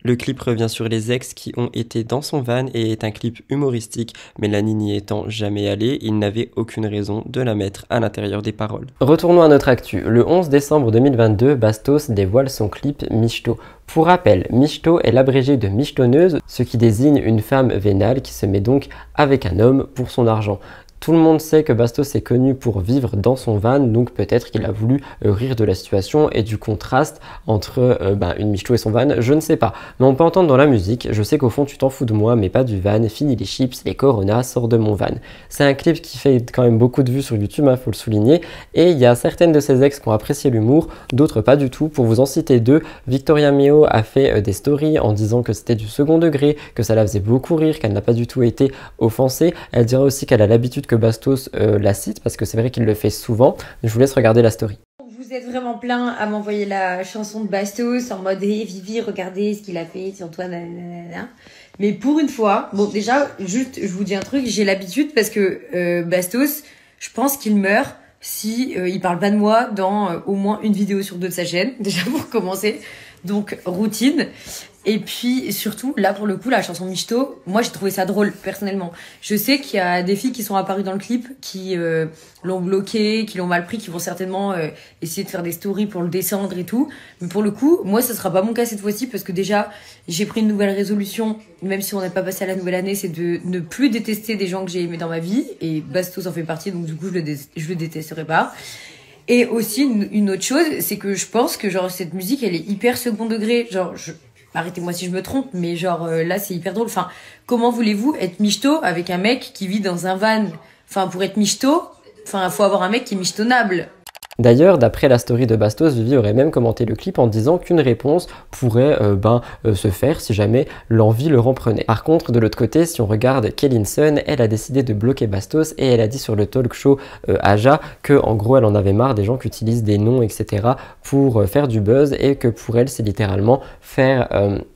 Speaker 1: Le clip revient sur les ex qui ont été dans son van et est un clip humoristique. Mélanie n'y étant jamais allée, il n'avait aucune raison de la mettre à l'intérieur des paroles. Retournons à notre actu. Le 11 décembre 2022, Bastos dévoile son clip Michto. Pour rappel, Michto est l'abrégé de michetonneuse, ce qui désigne une femme vénale qui se met donc avec un homme pour son argent. Tout le monde sait que Bastos est connu pour vivre dans son van, donc peut-être qu'il a voulu rire de la situation et du contraste entre une michto et son van, je ne sais pas. Mais on peut entendre dans la musique, je sais qu'au fond tu t'en fous de moi, mais pas du van, fini les chips, les Corona, sors de mon van. C'est un clip qui fait quand même beaucoup de vues sur YouTube, faut le souligner, et il y a certaines de ses ex qui ont apprécié l'humour, d'autres pas du tout. Pour vous en citer deux, Victoria Meo a fait des stories en disant que c'était du second degré, que ça la faisait beaucoup rire, qu'elle n'a pas du tout été offensée. Elle dira aussi qu'elle a l'habitude que Bastos la cite parce que c'est vrai qu'il le fait souvent. Je vous laisse regarder la story.
Speaker 8: Vous êtes vraiment plein à m'envoyer la chanson de Bastos en mode hey, Vivi, regardez ce qu'il a fait sur toi, nanana. Mais pour une fois, bon déjà, juste je vous dis un truc, j'ai l'habitude parce que Bastos, je pense qu'il meurt si il parle pas de moi dans au moins une vidéo sur deux de sa chaîne, déjà pour commencer. Donc routine. Et puis surtout, là pour le coup, la chanson Michto, moi j'ai trouvé ça drôle personnellement. Je sais qu'il y a des filles qui sont apparues dans le clip qui l'ont bloqué, qui l'ont mal pris, qui vont certainement essayer de faire des stories pour le descendre et tout. Mais pour le coup, moi ce sera pas mon cas cette fois-ci parce que déjà j'ai pris une nouvelle résolution, même si on n'est pas passé à la nouvelle année, c'est de ne plus détester des gens que j'ai aimés dans ma vie. Et Bastos en fait partie, donc du coup je le détesterai pas. Et aussi une autre chose, c'est que je pense que genre cette musique elle est hyper second degré, genre arrêtez-moi si je me trompe, mais genre là c'est hyper drôle. Enfin, comment voulez-vous être michto avec un mec qui vit dans un van? Enfin, pour être michto, enfin faut avoir un mec qui est michetonnable.
Speaker 1: D'ailleurs, d'après la story de Bastos, Vivi aurait même commenté le clip en disant qu'une réponse pourrait se faire si jamais l'envie le reprenait. Par contre, de l'autre côté, si on regarde Kellinson, elle a décidé de bloquer Bastos et elle a dit sur le talk show Aja que en gros elle en avait marre des gens qui utilisent des noms etc. pour faire du buzz et que pour elle c'est littéralement faire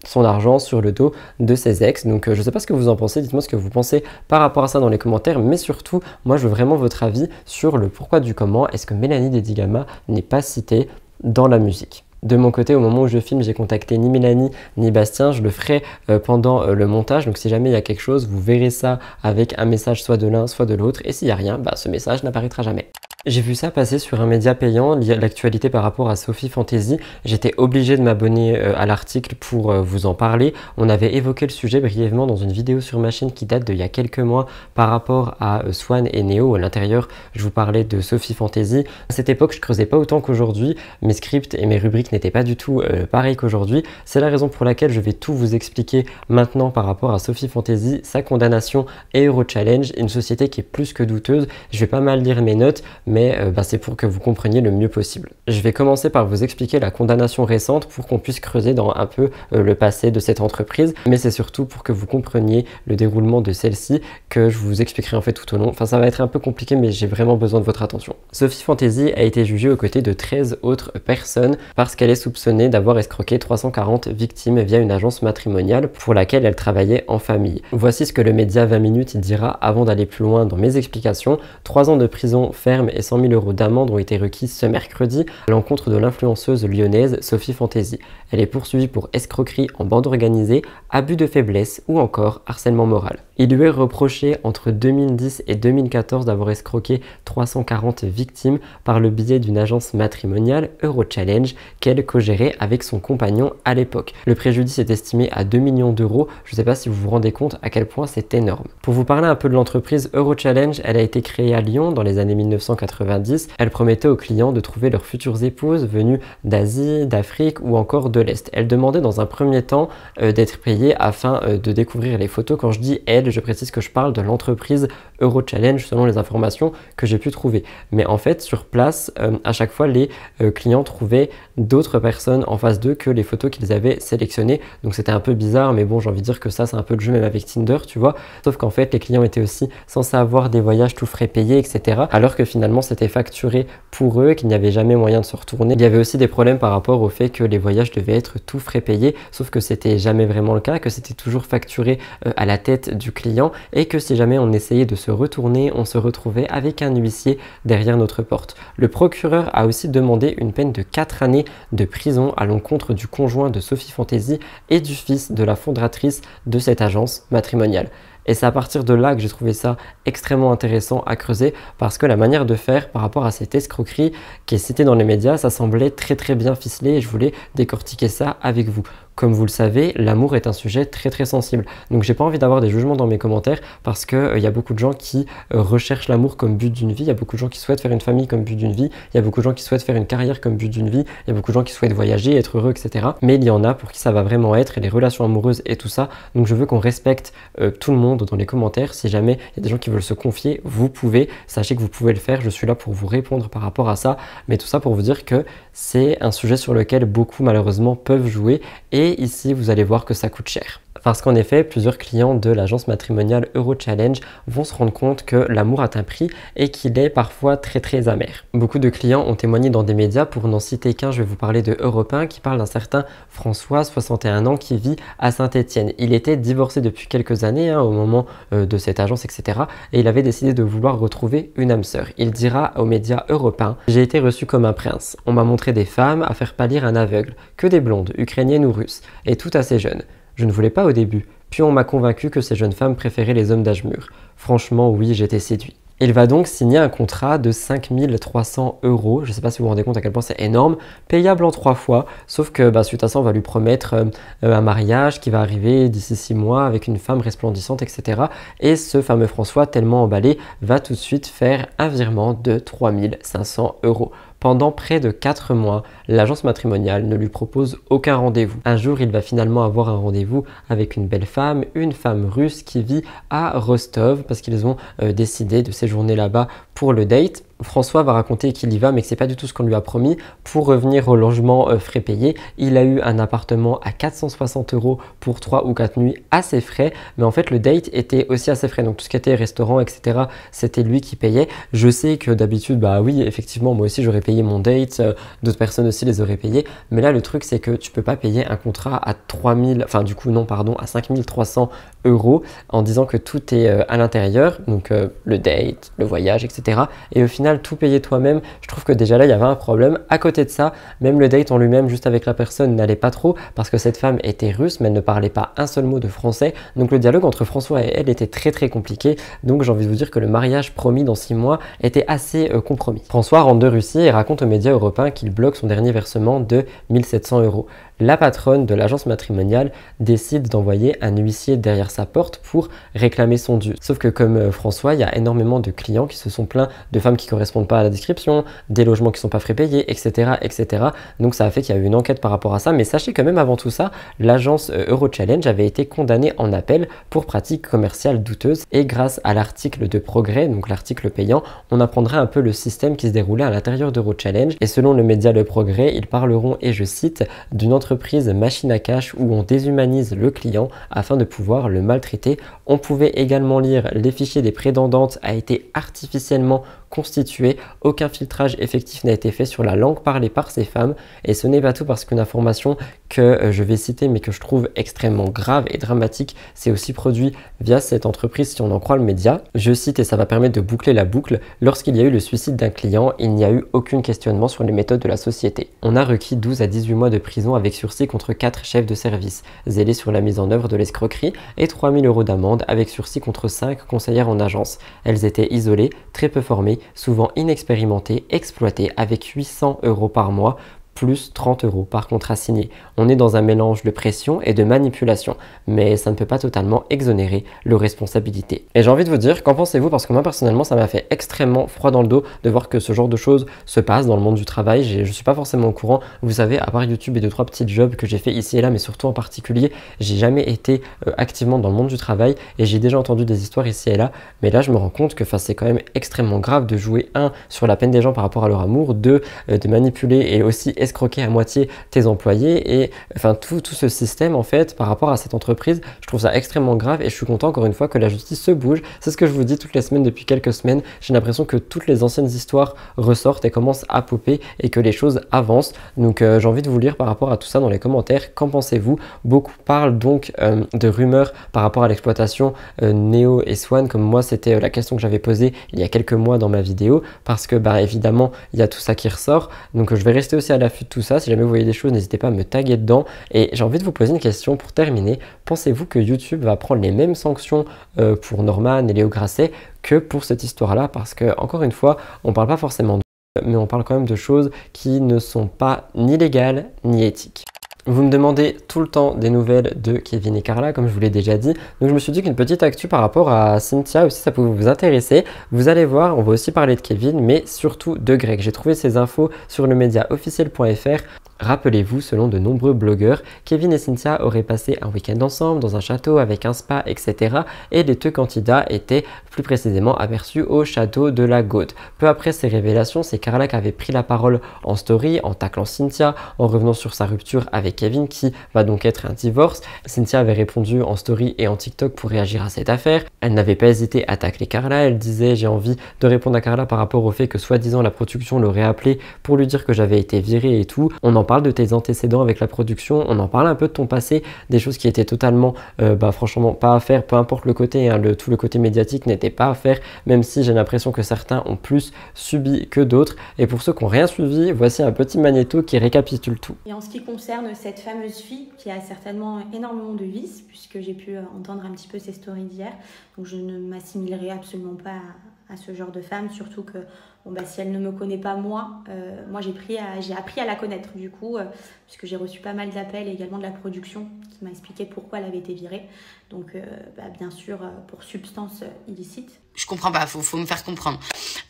Speaker 1: son argent sur le dos de ses ex. Donc je sais pas ce que vous en pensez, dites-moi ce que vous pensez par rapport à ça dans les commentaires, mais surtout moi je veux vraiment votre avis sur le pourquoi du comment. Est-ce que Mélanie Dedigama n'est pas citée dans la musique? De mon côté, au moment où je filme, j'ai contacté ni Mélanie ni Bastien, je le ferai pendant le montage, donc si jamais il y a quelque chose, vous verrez ça avec un message soit de l'un, soit de l'autre, et s'il n'y a rien, ce message n'apparaîtra jamais. J'ai vu ça passer sur un média payant, l'actualité par rapport à Sophie Fantasy. J'étais obligé de m'abonner à l'article pour vous en parler. On avait évoqué le sujet brièvement dans une vidéo sur ma chaîne qui date d'il y a quelques mois par rapport à Swan et Neo. À l'intérieur, je vous parlais de Sophie Fantasy. À cette époque, je creusais pas autant qu'aujourd'hui. Mes scripts et mes rubriques n'étaient pas du tout pareils qu'aujourd'hui. C'est la raison pour laquelle je vais tout vous expliquer maintenant par rapport à Sophie Fantasy, sa condamnation et Eurochallenge, une société qui est plus que douteuse. Je vais pas mal lire mes notes, mais c'est pour que vous compreniez le mieux possible. Je vais commencer par vous expliquer la condamnation récente pour qu'on puisse creuser dans un peu le passé de cette entreprise, mais c'est surtout pour que vous compreniez le déroulement de celle-ci que je vous expliquerai en fait tout au long. Enfin, ça va être un peu compliqué, mais j'ai vraiment besoin de votre attention. Sophie Fantasy a été jugée aux côtés de 13 autres personnes parce qu'elle est soupçonnée d'avoir escroqué 340 victimes via une agence matrimoniale pour laquelle elle travaillait en famille. Voici ce que le média 20 minutes dira avant d'aller plus loin dans mes explications. 3 ans de prison ferme et 100 000 € d'amende ont été requis ce mercredi à l'encontre de l'influenceuse lyonnaise Sophie Fantasy. Elle est poursuivie pour escroquerie en bande organisée, abus de faiblesse ou encore harcèlement moral. Il lui est reproché entre 2010 et 2014 d'avoir escroqué 340 victimes par le biais d'une agence matrimoniale Eurochallenge qu'elle co-gérait avec son compagnon à l'époque. Le préjudice est estimé à 2 millions d'euros. Je ne sais pas si vous vous rendez compte à quel point c'est énorme. Pour vous parler un peu de l'entreprise Eurochallenge, elle a été créée à Lyon dans les années 1990. Elle promettait aux clients de trouver leurs futures épouses venues d'Asie, d'Afrique ou encore de l'Est. Elle demandait dans un premier temps d'être payée afin de découvrir les photos. Quand je dis elle, je précise que je parle de l'entreprise Eurochallenge selon les informations que j'ai pu trouver. Mais en fait, sur place, à chaque fois, les clients trouvaient d'autres personnes en face d'eux que les photos qu'ils avaient sélectionnées. Donc c'était un peu bizarre, mais bon, j'ai envie de dire que ça, c'est un peu le jeu même avec Tinder, tu vois. Sauf qu'en fait, les clients étaient aussi censés avoir des voyages tout frais payés, etc. Alors que finalement, c'était facturé pour eux, qu'il n'y avait jamais moyen de se retourner. Il y avait aussi des problèmes par rapport au fait que les voyages devaient être tout frais payés, sauf que c'était jamais vraiment le cas, que c'était toujours facturé à la tête du client et que si jamais on essayait de se retourner, on se retrouvait avec un huissier derrière notre porte. Le procureur a aussi demandé une peine de 4 années de prison à l'encontre du conjoint de Sophie Fantasy et du fils de la fondatrice de cette agence matrimoniale. Et c'est à partir de là que j'ai trouvé ça extrêmement intéressant à creuser parce que la manière de faire par rapport à cette escroquerie qui est citée dans les médias, ça semblait très bien ficelé et je voulais décortiquer ça avec vous. Comme vous le savez, l'amour est un sujet très sensible. Donc j'ai pas envie d'avoir des jugements dans mes commentaires parce que y a beaucoup de gens qui recherchent l'amour comme but d'une vie, il y a beaucoup de gens qui souhaitent faire une famille comme but d'une vie, il y a beaucoup de gens qui souhaitent faire une carrière comme but d'une vie, il y a beaucoup de gens qui souhaitent voyager, être heureux, etc. Mais il y en a pour qui ça va vraiment être, et les relations amoureuses et tout ça. Donc je veux qu'on respecte tout le monde dans les commentaires. Si jamais il y a des gens qui veulent se confier, vous pouvez, sachez que vous pouvez le faire, je suis là pour vous répondre par rapport à ça. Mais tout ça pour vous dire que c'est un sujet sur lequel beaucoup malheureusement peuvent jouer, et ici vous allez voir que ça coûte cher. Parce qu'en effet, plusieurs clients de l'agence matrimoniale Eurochallenge vont se rendre compte que l'amour a un prix et qu'il est parfois très amer. Beaucoup de clients ont témoigné dans des médias, pour n'en citer qu'un, je vais vous parler de Europe 1 qui parle d'un certain François, 61 ans, qui vit à Saint-Étienne. Il était divorcé depuis quelques années au moment de cette agence, etc. Et il avait décidé de vouloir retrouver une âme sœur. Il dira aux médias Europe 1 « J'ai été reçu comme un prince. On m'a montré des femmes à faire pâlir un aveugle, que des blondes, ukrainiennes ou russes, et toutes assez jeunes. Je ne voulais pas au début, puis on m'a convaincu que ces jeunes femmes préféraient les hommes d'âge mûr. Franchement, oui, j'étais séduit. » Il va donc signer un contrat de 5 300 €, je ne sais pas si vous vous rendez compte à quel point c'est énorme, payable en 3 fois, sauf que suite à ça, on va lui promettre un mariage qui va arriver d'ici 6 mois avec une femme resplendissante, etc. Et ce fameux François, tellement emballé, va tout de suite faire un virement de 3 500 €. Pendant près de 4 mois, l'agence matrimoniale ne lui propose aucun rendez-vous. Un jour, il va finalement avoir un rendez-vous avec une belle femme, une femme russe qui vit à Rostov, parce qu'ils ont décidé de séjourner là-bas pour le date. François va raconter qu'il y va mais que c'est pas du tout ce qu'on lui a promis. Pour revenir au logement frais payé, il a eu un appartement à 460 € pour 3 ou 4 nuits à ses frais, mais en fait le date était aussi à ses frais, donc tout ce qui était restaurant etc c'était lui qui payait. Je sais que d'habitude bah oui effectivement moi aussi j'aurais payé mon date, d'autres personnes aussi les auraient payés, mais là le truc c'est que tu peux pas payer un contrat à 3000, enfin du coup non pardon, à 5300 € en disant que tout est à l'intérieur, donc le date, le voyage etc, et au final tout payer toi-même. Je trouve que déjà là il y avait un problème. À côté de ça, même le date en lui-même juste avec la personne n'allait pas trop parce que cette femme était russe mais elle ne parlait pas un seul mot de français, donc le dialogue entre François et elle était très compliqué. Donc j'ai envie de vous dire que le mariage promis dans 6 mois était assez compromis. François rentre de Russie et raconte aux médias européens qu'il bloque son dernier versement de 1700 €. La patronne de l'agence matrimoniale décide d'envoyer un huissier derrière sa porte pour réclamer son dû. Sauf que comme François, il y a énormément de clients qui se sont plaints de femmes qui ne correspondent pas à la description, des logements qui ne sont pas frais payés, etc. etc. Donc ça a fait qu'il y a eu une enquête par rapport à ça. Mais sachez que même avant tout ça, l'agence Eurochallenge avait été condamnée en appel pour pratiques commerciales douteuses. Et grâce à l'article de Progrès, donc l'article payant, on apprendrait un peu le système qui se déroulait à l'intérieur d'Eurochallenge. Et selon le média Le Progrès, ils parleront, et je cite, d'une entreprise machine à cash où on déshumanise le client afin de pouvoir le maltraiter. On pouvait également lire les fichiers des prétendantes a été artificiellement constitué, aucun filtrage effectif n'a été fait sur la langue parlée par ces femmes. Et ce n'est pas tout parce qu'une information que je vais citer mais que je trouve extrêmement grave et dramatique, c'est aussi produit via cette entreprise si on en croit le média. Je cite et ça va permettre de boucler la boucle. Lorsqu'il y a eu le suicide d'un client, il n'y a eu aucun questionnement sur les méthodes de la société. On a requis 12 à 18 mois de prison avec sursis contre 4 chefs de service zélés sur la mise en œuvre de l'escroquerie et 3000 € d'amende avec sursis contre 5 conseillères en agence. Elles étaient isolées, très peu formées, souvent inexpérimentées, exploitées avec 800 € par mois plus 30 € par contrat signé. On est dans un mélange de pression et de manipulation, mais ça ne peut pas totalement exonérer leur responsabilité. Et j'ai envie de vous dire, qu'en pensez-vous? Parce que moi personnellement, ça m'a fait extrêmement froid dans le dos de voir que ce genre de choses se passe dans le monde du travail. Je suis pas forcément au courant. Vous savez, à part YouTube et 2-3 petits jobs que j'ai fait ici et là, mais surtout en particulier, j'ai jamais été activement dans le monde du travail et j'ai déjà entendu des histoires ici et là. Mais là, je me rends compte que c'est quand même extrêmement grave de jouer, 1, sur la peine des gens par rapport à leur amour, 2, de manipuler et aussi escroquer à moitié tes employés et enfin tout ce système en fait par rapport à cette entreprise. Je trouve ça extrêmement grave et je suis content encore une fois que la justice se bouge. C'est ce que je vous dis toutes les semaines depuis quelques semaines. J'ai l'impression que toutes les anciennes histoires ressortent et commencent à popper et que les choses avancent. Donc j'ai envie de vous lire par rapport à tout ça dans les commentaires. Qu'en pensez-vous? Beaucoup parlent donc de rumeurs par rapport à l'exploitation Neo et Swan, comme moi c'était la question que j'avais posée il y a quelques mois dans ma vidéo, parce que bah évidemment il y a tout ça qui ressort. Donc je vais rester aussi à l'affût de tout ça. Si jamais vous voyez des choses, n'hésitez pas à me taguer dedans. Et j'ai envie de vous poser une question pour terminer. Pensez-vous que YouTube va prendre les mêmes sanctions pour Norman et Léo Grasset que pour cette histoire-là? Parce que, encore une fois, on parle pas forcément de mais on parle quand même de choses qui ne sont pas ni légales ni éthiques. Vous me demandez tout le temps des nouvelles de Kevin et Carla, comme je vous l'ai déjà dit. Donc je me suis dit qu'une petite actu par rapport à Cynthia aussi, ça pouvait vous intéresser. Vous allez voir, on va aussi parler de Kevin, mais surtout de Greg. J'ai trouvé ces infos sur le média officiel.fr. Rappelez-vous, selon de nombreux blogueurs, Kevin et Cynthia auraient passé un week-end ensemble dans un château avec un spa, etc. Et les deux candidats étaient plus précisément aperçus au château de la Gaude. Peu après ces révélations, c'est Carla qui avait pris la parole en story, en taclant Cynthia, en revenant sur sa rupture avec Kevin, qui va donc être un divorce. Cynthia avait répondu en story et en TikTok pour réagir à cette affaire. Elle n'avait pas hésité à tacler Carla. Elle disait: j'ai envie de répondre à Carla par rapport au fait que soi-disant la production l'aurait appelée pour lui dire que j'avais été virée et tout. On en parle de tes antécédents avec la production, on en parle un peu de ton passé, des choses qui étaient totalement franchement pas à faire, peu importe le côté, hein, tout le côté médiatique n'était pas à faire, même si j'ai l'impression que certains ont plus subi que d'autres. Et pour ceux qui n'ont rien suivi, voici un petit magnéto qui récapitule tout.
Speaker 9: Et en ce qui concerne cette fameuse fille qui a certainement énormément de vices, puisque j'ai pu entendre un petit peu ses stories d'hier, donc je ne m'assimilerai absolument pas à ce genre de femme, surtout que si elle ne me connaît pas moi j'ai appris à la connaître du coup, puisque j'ai reçu pas mal d'appels et également de la production qui m'a expliqué pourquoi elle avait été virée. Donc bien sûr pour substance illicite.
Speaker 10: Je comprends pas, faut me faire comprendre.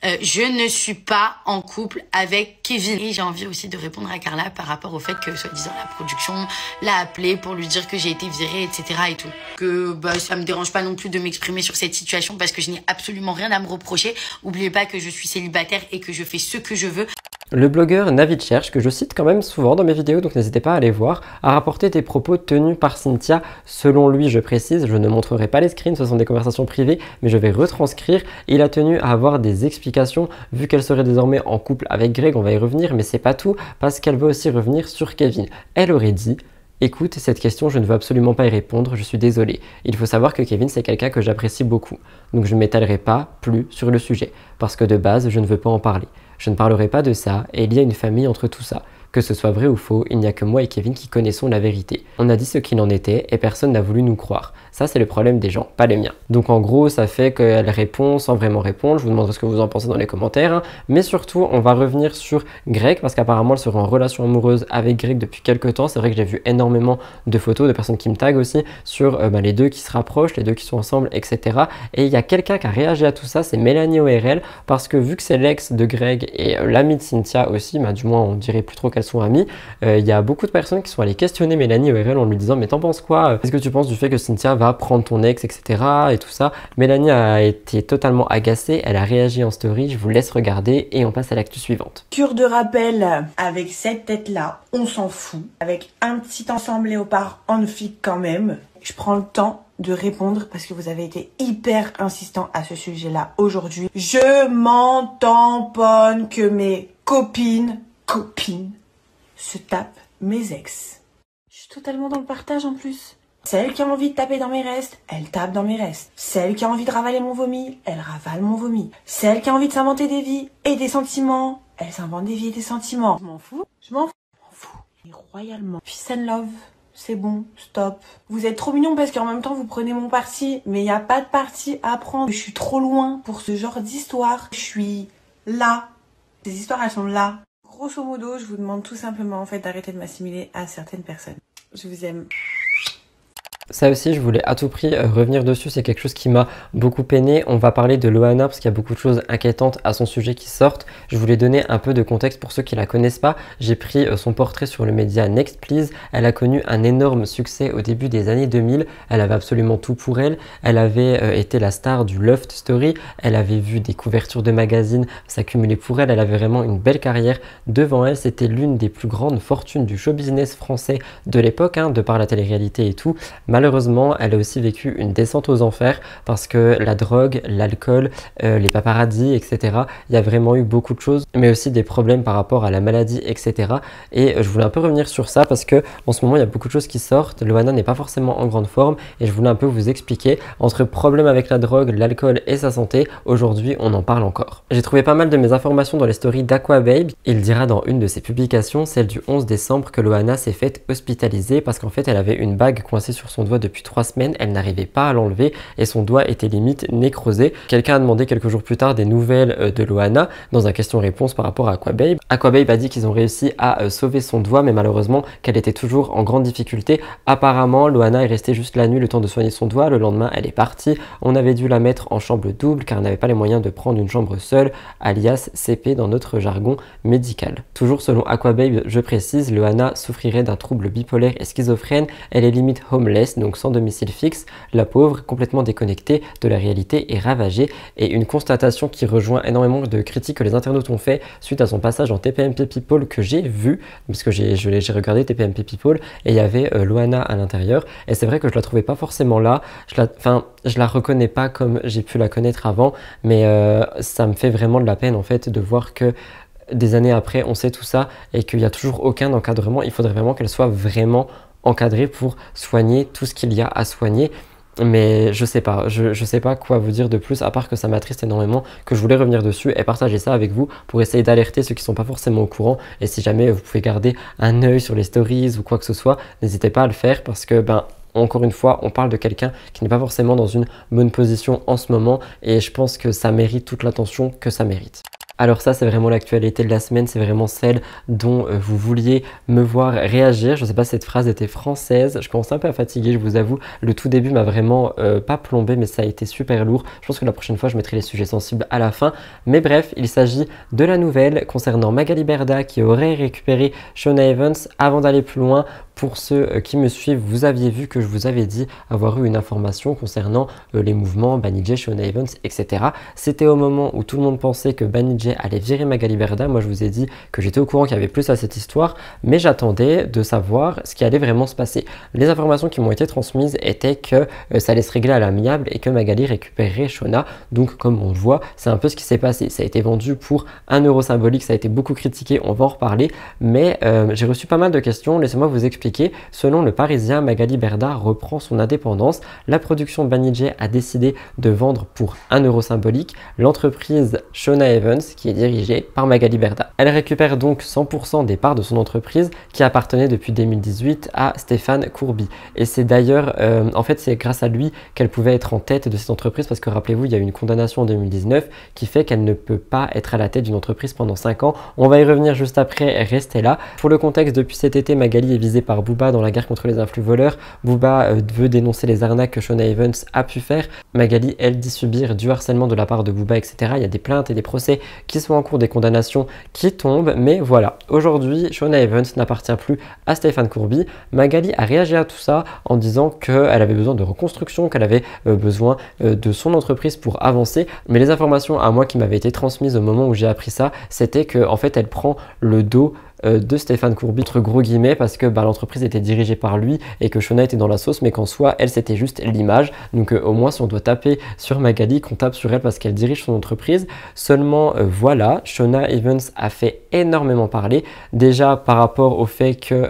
Speaker 10: Je ne suis pas en couple avec Kevin. Et j'ai envie aussi de répondre à Carla par rapport au fait que, soi-disant, la production l'a appelé pour lui dire que j'ai été virée, etc. et tout. Que ça me dérange pas non plus de m'exprimer sur cette situation parce que je n'ai absolument rien à me reprocher. Oubliez pas que je suis célibataire et que je fais ce que je veux.
Speaker 1: Le blogueur Navid Cherche, que je cite quand même souvent dans mes vidéos, donc n'hésitez pas à aller voir, a rapporté des propos tenus par Cynthia. Selon lui, je précise, je ne montrerai pas les screens, ce sont des conversations privées, mais je vais retranscrire. Il a tenu à avoir des explications, vu qu'elle serait désormais en couple avec Greg, on va y revenir, mais c'est pas tout, parce qu'elle veut aussi revenir sur Kevin. Elle aurait dit: écoute, cette question, je ne veux absolument pas y répondre, je suis désolée. Il faut savoir que Kevin, c'est quelqu'un que j'apprécie beaucoup. Donc je ne m'étalerai pas plus sur le sujet, parce que de base, je ne veux pas en parler. Je ne parlerai pas de ça, et il y a une famille entre tout ça. Que ce soit vrai ou faux, il n'y a que moi et Kevin qui connaissons la vérité. On a dit ce qu'il en était, et personne n'a voulu nous croire. Ça, c'est le problème des gens, pas les miens. Donc en gros, ça fait qu'elle répond sans vraiment répondre. Je vous demanderai ce que vous en pensez dans les commentaires. Hein. Mais surtout, on va revenir sur Greg, parce qu'apparemment, elle serait en relation amoureuse avec Greg depuis quelques temps. C'est vrai que j'ai vu énormément de photos de personnes qui me taguent aussi sur les deux qui se rapprochent, les deux qui sont ensemble, etc. Et il y a quelqu'un qui a réagi à tout ça, c'est Mélanie ORL, parce que vu que c'est l'ex de Greg et l'ami de Cynthia aussi, du moins on dirait plus trop qu'elles sont amies, il y a beaucoup de personnes qui sont allées questionner Mélanie ORL en lui disant: mais t'en penses quoi? Qu'est-ce que tu penses du fait que Cynthia va prendre ton ex, etc. et tout ça? Mélanie a été totalement agacée, elle a réagi en story, je vous laisse regarder et on passe à l'actu suivante.
Speaker 11: Cure de rappel, avec cette tête-là, on s'en fout. Avec un petit ensemble léopard en flic quand même. Je prends le temps de répondre parce que vous avez été hyper insistant à ce sujet-là aujourd'hui. Je m'en tamponne que mes copines se tapent mes ex. Je suis totalement dans le partage en plus. Celle qui a envie de taper dans mes restes, elle tape dans mes restes. Celle qui a envie de ravaler mon vomi, elle ravale mon vomi. Celle qui a envie de s'inventer des vies et des sentiments, elle s'invente des vies et des sentiments. Je m'en fous. Et royalement. Peace and love. C'est bon, stop. Vous êtes trop mignons parce qu'en même temps vous prenez mon parti, mais il n'y a pas de parti à prendre. Je suis trop loin pour ce genre d'histoire. Je suis là. Ces histoires, elles sont là. Grosso modo, je vous demande tout simplement en fait d'arrêter de m'assimiler à certaines personnes. Je vous aime.
Speaker 1: Ça aussi, je voulais à tout prix revenir dessus, c'est quelque chose qui m'a beaucoup peiné. On va parler de Loana parce qu'il y a beaucoup de choses inquiétantes à son sujet qui sortent. Je voulais donner un peu de contexte pour ceux qui la connaissent pas. J'ai pris son portrait sur le média Next Please. Elle a connu un énorme succès au début des années 2000. Elle avait absolument tout pour elle. Elle avait été la star du Love Story. Elle avait vu des couvertures de magazines s'accumuler pour elle. Elle avait vraiment une belle carrière devant elle. C'était l'une des plus grandes fortunes du show business français de l'époque, de par la télé-réalité et tout. Malheureusement, elle a aussi vécu une descente aux enfers parce que la drogue, l'alcool, les paparazzis, etc. Il y a vraiment eu beaucoup de choses, mais aussi des problèmes par rapport à la maladie, etc. Et je voulais un peu revenir sur ça parce que en ce moment, il y a beaucoup de choses qui sortent. Loana n'est pas forcément en grande forme et je voulais un peu vous expliquer entre problèmes avec la drogue, l'alcool et sa santé. Aujourd'hui, on en parle encore. J'ai trouvé pas mal de mes informations dans les stories d'Aquababe. Il dira dans une de ses publications, celle du 11 décembre, que Loana s'est faite hospitaliser parce qu'en fait, elle avait une bague coincée sur son doigt depuis 3 semaines, elle n'arrivait pas à l'enlever et son doigt était limite nécrosé. Quelqu'un a demandé quelques jours plus tard des nouvelles de Loana dans un question-réponse par rapport à Aquababe. Aquababe a dit qu'ils ont réussi à sauver son doigt, mais malheureusement qu'elle était toujours en grande difficulté. Apparemment, Loana est restée juste la nuit le temps de soigner son doigt. Le lendemain, elle est partie. On avait dû la mettre en chambre double car elle n'avait pas les moyens de prendre une chambre seule, alias CP dans notre jargon médical. Toujours selon Aquababe, je précise, Loana souffrirait d'un trouble bipolaire et schizophrène. Elle est limite homeless, donc sans domicile fixe. La pauvre, complètement déconnectée de la réalité, est ravagée. Et une constatation qui rejoint énormément de critiques que les internautes ont fait suite à son passage en TPMP People que j'ai vu, parce que j'ai regardé TPMP People et il y avait Loana à l'intérieur. Et c'est vrai que je la trouvais pas forcément là. Je la reconnais pas comme j'ai pu la connaître avant, mais ça me fait vraiment de la peine en fait de voir que des années après, on sait tout ça et qu'il n'y a toujours aucun encadrement. Il faudrait vraiment qu'elle soit vraiment encadrée pour soigner tout ce qu'il y a à soigner. Mais je sais pas quoi vous dire de plus à part que ça m'attriste énormément, que je voulais revenir dessus et partager ça avec vous pour essayer d'alerter ceux qui sont pas forcément au courant. Et si jamais vous pouvez garder un œil sur les stories ou quoi que ce soit, n'hésitez pas à le faire parce que encore une fois, on parle de quelqu'un qui n'est pas forcément dans une bonne position en ce moment et je pense que ça mérite toute l'attention que ça mérite. Alors ça, c'est vraiment l'actualité de la semaine, c'est vraiment celle dont vous vouliez me voir réagir. Je ne sais pas si cette phrase était française, je commence un peu à fatiguer, je vous avoue. Le tout début m'a vraiment pas plombé, mais ça a été super lourd. Je pense que la prochaine fois, je mettrai les sujets sensibles à la fin. Mais bref, il s'agit de la nouvelle concernant Magali Berda qui aurait récupéré Shawna Evans. Avant d'aller plus loin, pour ceux qui me suivent, vous aviez vu que je vous avais dit avoir eu une information concernant les mouvements Bunny J, Shawna Evans, etc. C'était au moment où tout le monde pensait que Bunny J allait virer Magali Berda. Moi, je vous ai dit que j'étais au courant qu'il y avait plus à cette histoire, mais j'attendais de savoir ce qui allait vraiment se passer. Les informations qui m'ont été transmises étaient que ça allait se régler à l'amiable et que Magali récupérerait Shawna. Donc, comme on le voit, c'est un peu ce qui s'est passé. Ça a été vendu pour 1 euro symbolique, ça a été beaucoup critiqué, on va en reparler, mais j'ai reçu pas mal de questions. Laissez-moi vous expliquer. Selon le Parisien, Magali Berda reprend son indépendance. La production Bunny J a décidé de vendre pour 1 euro symbolique l'entreprise Shawna Evans qui est dirigée par Magali Berda. Elle récupère donc 100% des parts de son entreprise qui appartenait depuis 2018 à Stéphane Courby. Et c'est d'ailleurs, en fait, c'est grâce à lui qu'elle pouvait être en tête de cette entreprise parce que rappelez-vous, il y a eu une condamnation en 2019 qui fait qu'elle ne peut pas être à la tête d'une entreprise pendant 5 ans. On va y revenir juste après, restez là. Pour le contexte, depuis cet été, Magali est visée par Booba dans la guerre contre les influx voleurs. Booba veut dénoncer les arnaques que Shawna Evans a pu faire. Magali, elle, dit subir du harcèlement de la part de Booba, etc. Il y a des plaintes et des procès qui sont en cours, des condamnations qui tombent, mais voilà. Aujourd'hui, Shawna Evans n'appartient plus à Stéphane Courby. Magali a réagi à tout ça en disant qu'elle avait besoin de reconstruction, qu'elle avait besoin de son entreprise pour avancer. Mais les informations à moi qui m'avaient été transmises au moment où j'ai appris ça, c'était que en fait, elle prend le dos de Stéphane Courby, entre gros guillemets, parce que l'entreprise était dirigée par lui et que Shawna était dans la sauce, mais qu'en soi, elle, c'était juste l'image. Donc au moins, si on doit taper sur Magali, qu'on tape sur elle parce qu'elle dirige son entreprise. Seulement, voilà, Shawna Evans a fait énormément parler. Déjà, par rapport au fait que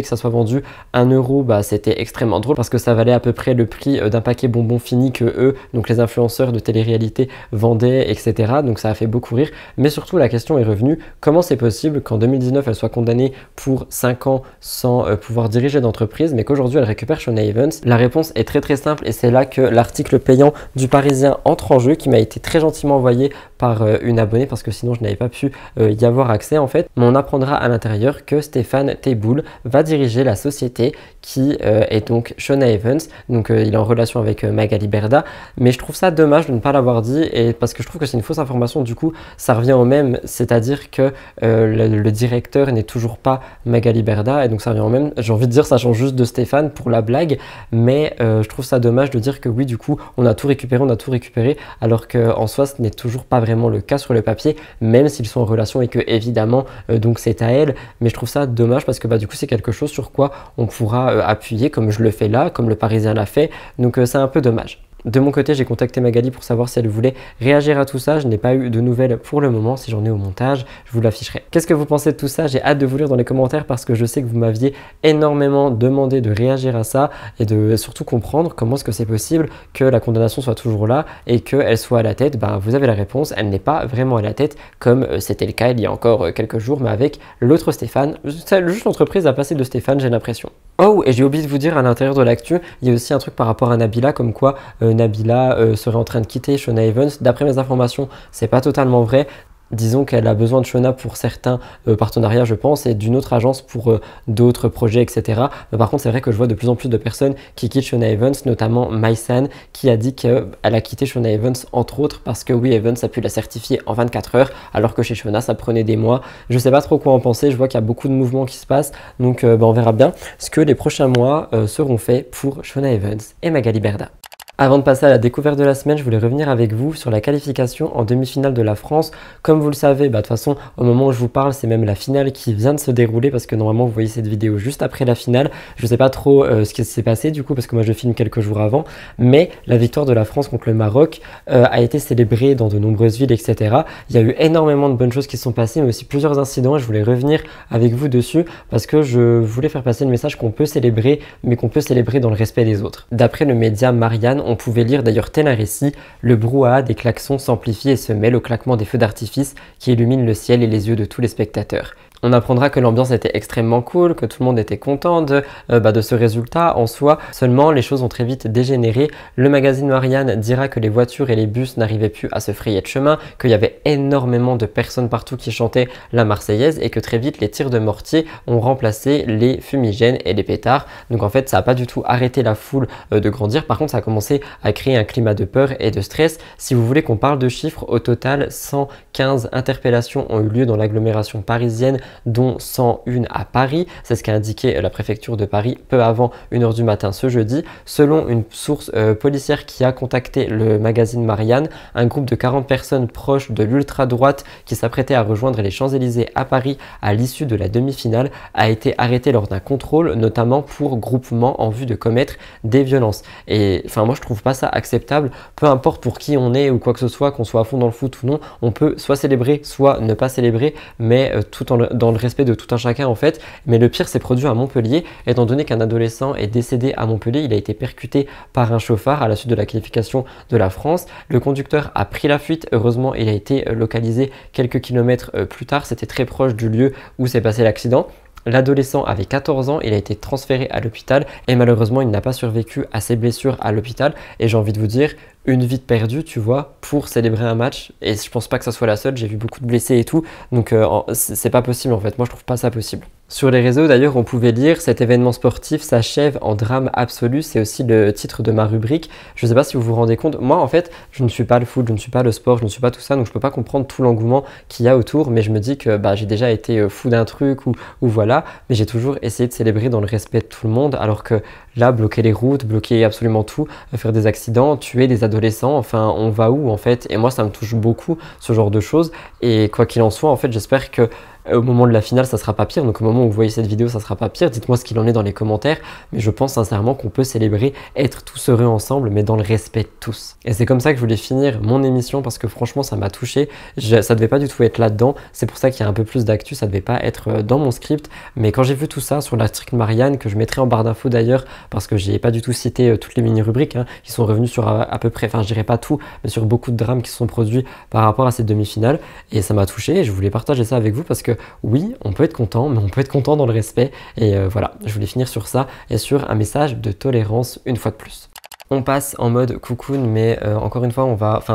Speaker 1: ça soit vendu 1 euro, c'était extrêmement drôle parce que ça valait à peu près le prix d'un paquet bonbons fini que eux, donc les influenceurs de télé-réalité, vendaient, etc. Donc ça a fait beaucoup rire. Mais surtout, la question est revenue, comment c'est possible qu'en 2019, elle soit condamnée pour 5 ans sans pouvoir diriger d'entreprise, mais qu'aujourd'hui elle récupère Shawna Evans? La réponse est très simple et c'est là que l'article payant du Parisien entre en jeu, qui m'a été très gentiment envoyé par une abonnée parce que sinon je n'avais pas pu y avoir accès en fait. Mais on apprendra à l'intérieur que Stéphane Teboul va diriger la société qui est donc Shawna Evans. Donc il est en relation avec Magali Berda, mais je trouve ça dommage de ne pas l'avoir dit et parce que je trouve que c'est une fausse information. Du coup ça revient au même, c'est-à-dire que le directeur n'est toujours pas Magali Berda et donc ça revient au même. J'ai envie de dire ça change juste de Stéphane pour la blague, mais je trouve ça dommage de dire que oui, du coup on a tout récupéré alors qu'en soi ce n'est toujours pas vraiment le cas sur le papier, même s'ils sont en relation et que évidemment donc c'est à elle. Mais je trouve ça dommage parce que du coup c'est quelque chose sur quoi on pourra appuyer comme je le fais là, comme le Parisien l'a fait, donc c'est un peu dommage. De mon côté, j'ai contacté Magali pour savoir si elle voulait réagir à tout ça. Je n'ai pas eu de nouvelles pour le moment. Si j'en ai au montage, je vous l'afficherai. Qu'est-ce que vous pensez de tout ça? J'ai hâte de vous lire dans les commentaires parce que je sais que vous m'aviez énormément demandé de réagir à ça et de surtout comprendre comment est-ce que c'est possible que la condamnation soit toujours là et qu'elle soit à la tête. Vous avez la réponse, elle n'est pas vraiment à la tête comme c'était le cas il y a encore quelques jours, mais avec l'autre Stéphane. Juste l'entreprise a passé de Stéphane, j'ai l'impression. Oh, et j'ai oublié de vous dire à l'intérieur de l'actu, il y a aussi un truc par rapport à Nabila, comme quoi Nabila serait en train de quitter Shawna Evans. D'après mes informations, c'est pas totalement vrai. Disons qu'elle a besoin de Shawna pour certains partenariats, je pense, et d'une autre agence pour d'autres projets, etc. Mais par contre, c'est vrai que je vois de plus en plus de personnes qui quittent Shawna Evans, notamment Mysan, qui a dit qu'elle a quitté Shawna Evans, entre autres, parce que oui, Evans a pu la certifier en 24 heures, alors que chez Shawna, ça prenait des mois. Je sais pas trop quoi en penser, je vois qu'il y a beaucoup de mouvements qui se passent, donc on verra bien ce que les prochains mois seront faits pour Shawna Evans et Magali Berda. Avant de passer à la découverte de la semaine, je voulais revenir avec vous sur la qualification en demi-finale de la France. Comme vous le savez, de toute façon, au moment où je vous parle, c'est même la finale qui vient de se dérouler parce que normalement, vous voyez cette vidéo juste après la finale. Je ne sais pas trop ce qui s'est passé du coup parce que moi, je filme quelques jours avant. Mais la victoire de la France contre le Maroc a été célébrée dans de nombreuses villes, etc. Il y a eu énormément de bonnes choses qui se sont passées, mais aussi plusieurs incidents et je voulais revenir avec vous dessus parce que je voulais faire passer le message qu'on peut célébrer, mais qu'on peut célébrer dans le respect des autres. D'après le média Marianne, on pouvait lire d'ailleurs tel un récit: le brouhaha des klaxons s'amplifie et se mêle au claquement des feux d'artifice qui illuminent le ciel et les yeux de tous les spectateurs. On apprendra que l'ambiance était extrêmement cool, que tout le monde était content de ce résultat en soi. Seulement, les choses ont très vite dégénéré. Le magazine Marianne dira que les voitures et les bus n'arrivaient plus à se frayer de chemin, qu'il y avait énormément de personnes partout qui chantaient la Marseillaise et que très vite les tirs de mortier ont remplacé les fumigènes et les pétards. Donc en fait, ça n'a pas du tout arrêté la foule de grandir. Par contre, ça a commencé à créer un climat de peur et de stress. Si vous voulez qu'on parle de chiffres, au total, 115 interpellations ont eu lieu dans l'agglomération parisienne, dont 101 à Paris. C'est ce qu'a indiqué la préfecture de Paris peu avant 1 h du matin ce jeudi. Selon une source policière qui a contacté le magazine Marianne, un groupe de 40 personnes proches de l'ultra-droite qui s'apprêtait à rejoindre les Champs-Élysées à Paris à l'issue de la demi-finale a été arrêté lors d'un contrôle, notamment pour groupement en vue de commettre des violences. Et enfin, moi je trouve pas ça acceptable, peu importe pour qui on est ou quoi que ce soit, qu'on soit à fond dans le foot ou non, on peut soit célébrer, soit ne pas célébrer, mais tout dans le respect de tout un chacun en fait. Mais le pire s'est produit à Montpellier, étant donné qu'un adolescent est décédé à Montpellier. Il a été percuté par un chauffard à la suite de la qualification de la France. Le conducteur a pris la fuite, heureusement il a été localisé quelques kilomètres plus tard, c'était très proche du lieu où s'est passé l'accident. L'adolescent avait 14 ans, il a été transféré à l'hôpital et malheureusement il n'a pas survécu à ses blessures à l'hôpital. Et j'ai envie de vous dire, une vie de perdue, tu vois, pour célébrer un match. Et je pense pas que ça soit la seule, j'ai vu beaucoup de blessés et tout, donc c'est pas possible en fait, moi je trouve pas ça possible. Sur les réseaux d'ailleurs, on pouvait lire « Cet événement sportif s'achève en drame absolu », c'est aussi le titre de ma rubrique. Je sais pas si vous vous rendez compte, moi en fait, je ne suis pas le foot, je ne suis pas le sport, je ne suis pas tout ça, donc je peux pas comprendre tout l'engouement qu'il y a autour, mais je me dis que j'ai déjà été fou d'un truc ou voilà, mais j'ai toujours essayé de célébrer dans le respect de tout le monde, alors que là, bloquer les routes, bloquer absolument tout, faire des accidents, tuer des adolescents, enfin on va où en fait? Et moi ça me touche beaucoup ce genre de choses, et quoi qu'il en soit, en fait j'espère que au moment de la finale ça sera pas pire, donc au moment où vous voyez cette vidéo ça sera pas pire. Dites-moi ce qu'il en est dans les commentaires, mais je pense sincèrement qu'on peut célébrer, être tous heureux ensemble, mais dans le respect de tous. Et c'est comme ça que je voulais finir mon émission, parce que franchement ça m'a touché. Ça devait pas du tout être là-dedans, c'est pour ça qu'il y a un peu plus d'actu, ça devait pas être dans mon script, mais quand j'ai vu tout ça sur la Strict Marianne, que je mettrai en barre d'infos d'ailleurs, parce que j'ai pas du tout cité toutes les mini-rubriques qui sont revenues sur à peu près, enfin je dirais pas tout, mais sur beaucoup de drames qui se sont produits par rapport à cette demi-finale, et ça m'a touché et je voulais partager ça avec vous, parce que oui, on peut être content, mais on peut être content dans le respect. Et voilà, je voulais finir sur ça et sur un message de tolérance une fois de plus. On passe en mode cocoon, mais encore une fois,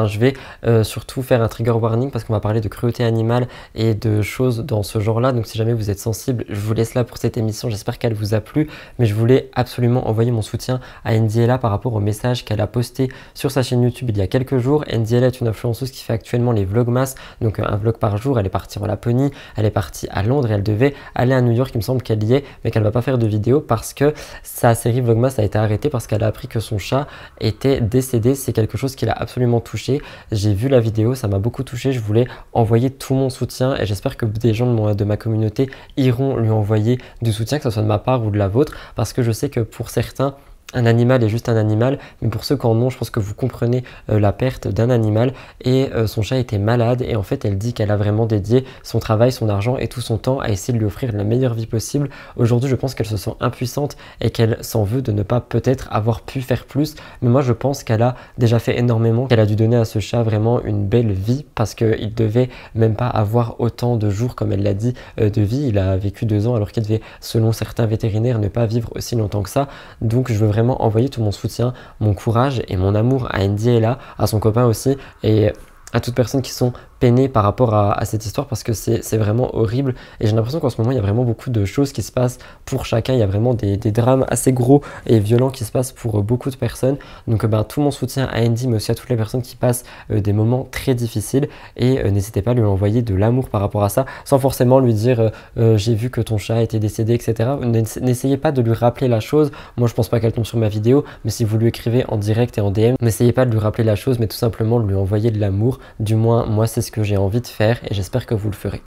Speaker 1: je vais surtout faire un trigger warning parce qu'on va parler de cruauté animale et de choses dans ce genre-là. Donc si jamais vous êtes sensible, je vous laisse là pour cette émission. J'espère qu'elle vous a plu, mais je voulais absolument envoyer mon soutien à Ndiela par rapport au message qu'elle a posté sur sa chaîne YouTube il y a quelques jours. Ndiela est une influenceuse qui fait actuellement les vlogmas, donc un vlog par jour. Elle est partie en Laponie, elle est partie à Londres et elle devait aller à New York. Il me semble qu'elle y est, mais qu'elle va pas faire de vidéo parce que sa série vlogmas a été arrêtée parce qu'elle a appris que son chat était décédé. C'est quelque chose qui l'a absolument touché. J'ai vu la vidéo, ça m'a beaucoup touché. Je voulais envoyer tout mon soutien et j'espère que des gens de ma communauté iront lui envoyer du soutien, que ce soit de ma part ou de la vôtre, parce que je sais que pour certains, un animal est juste un animal, mais pour ceux qui en ont, je pense que vous comprenez la perte d'un animal. Et son chat était malade et en fait elle dit qu'elle a vraiment dédié son travail, son argent et tout son temps à essayer de lui offrir la meilleure vie possible. Aujourd'hui je pense qu'elle se sent impuissante et qu'elle s'en veut de ne pas peut-être avoir pu faire plus, mais moi je pense qu'elle a déjà fait énormément, qu'elle a dû donner à ce chat vraiment une belle vie, parce qu'il devait même pas avoir autant de jours, comme elle l'a dit, de vie. Il a vécu 2 ans alors qu'il devait, selon certains vétérinaires, ne pas vivre aussi longtemps que ça. Donc je veux vraiment envoyer tout mon soutien, mon courage et mon amour à Ndiela, à son copain aussi, et à toutes personnes qui sont peinées par rapport à cette histoire, parce que c'est vraiment horrible. Et j'ai l'impression qu'en ce moment il y a vraiment beaucoup de choses qui se passent pour chacun. Il y a vraiment des drames assez gros et violents qui se passent pour beaucoup de personnes. Donc tout mon soutien à Ndi, mais aussi à toutes les personnes qui passent des moments très difficiles, et n'hésitez pas à lui envoyer de l'amour par rapport à ça, sans forcément lui dire j'ai vu que ton chat était décédé, etc. N'essayez pas de lui rappeler la chose. Moi je pense pas qu'elle tombe sur ma vidéo, mais si vous lui écrivez en direct et en DM, n'essayez pas de lui rappeler la chose, mais tout simplement de lui envoyer de l'amour. Du moins moi c'est ce que j'ai envie de faire et j'espère que vous le ferez.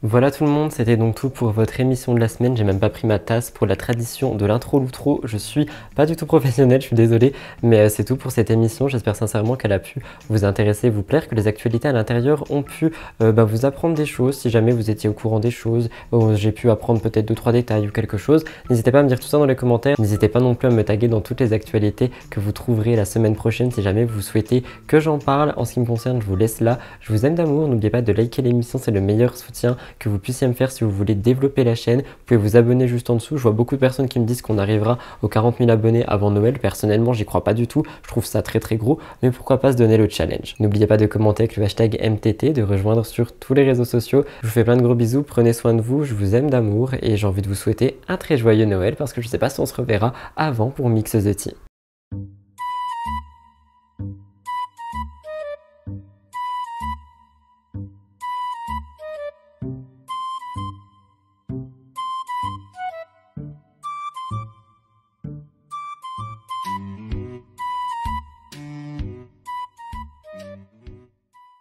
Speaker 1: Voilà tout le monde, c'était donc tout pour votre émission de la semaine. J'ai même pas pris ma tasse pour la tradition de l'intro l'outro. Je suis pas du tout professionnel, je suis désolé, mais c'est tout pour cette émission. J'espère sincèrement qu'elle a pu vous intéresser, vous plaire, que les actualités à l'intérieur ont pu vous apprendre des choses. Si jamais vous étiez au courant des choses, j'ai pu apprendre peut-être 2-3 détails ou quelque chose, n'hésitez pas à me dire tout ça dans les commentaires. N'hésitez pas non plus à me taguer dans toutes les actualités que vous trouverez la semaine prochaine si jamais vous souhaitez que j'en parle. En ce qui me concerne, je vous laisse là. Je vous aime d'amour, n'oubliez pas de liker l'émission, c'est le meilleur soutien que vous puissiez me faire si vous voulez développer la chaîne. Vous pouvez vous abonner juste en dessous. Je vois beaucoup de personnes qui me disent qu'on arrivera aux 40 000 abonnés avant Noël. Personnellement, j'y crois pas du tout. Je trouve ça très très gros, mais pourquoi pas se donner le challenge. N'oubliez pas de commenter avec le hashtag MTT, de rejoindre sur tous les réseaux sociaux. Je vous fais plein de gros bisous, prenez soin de vous, je vous aime d'amour et j'ai envie de vous souhaiter un très joyeux Noël parce que je sais pas si on se reverra avant pour Mix the Tea.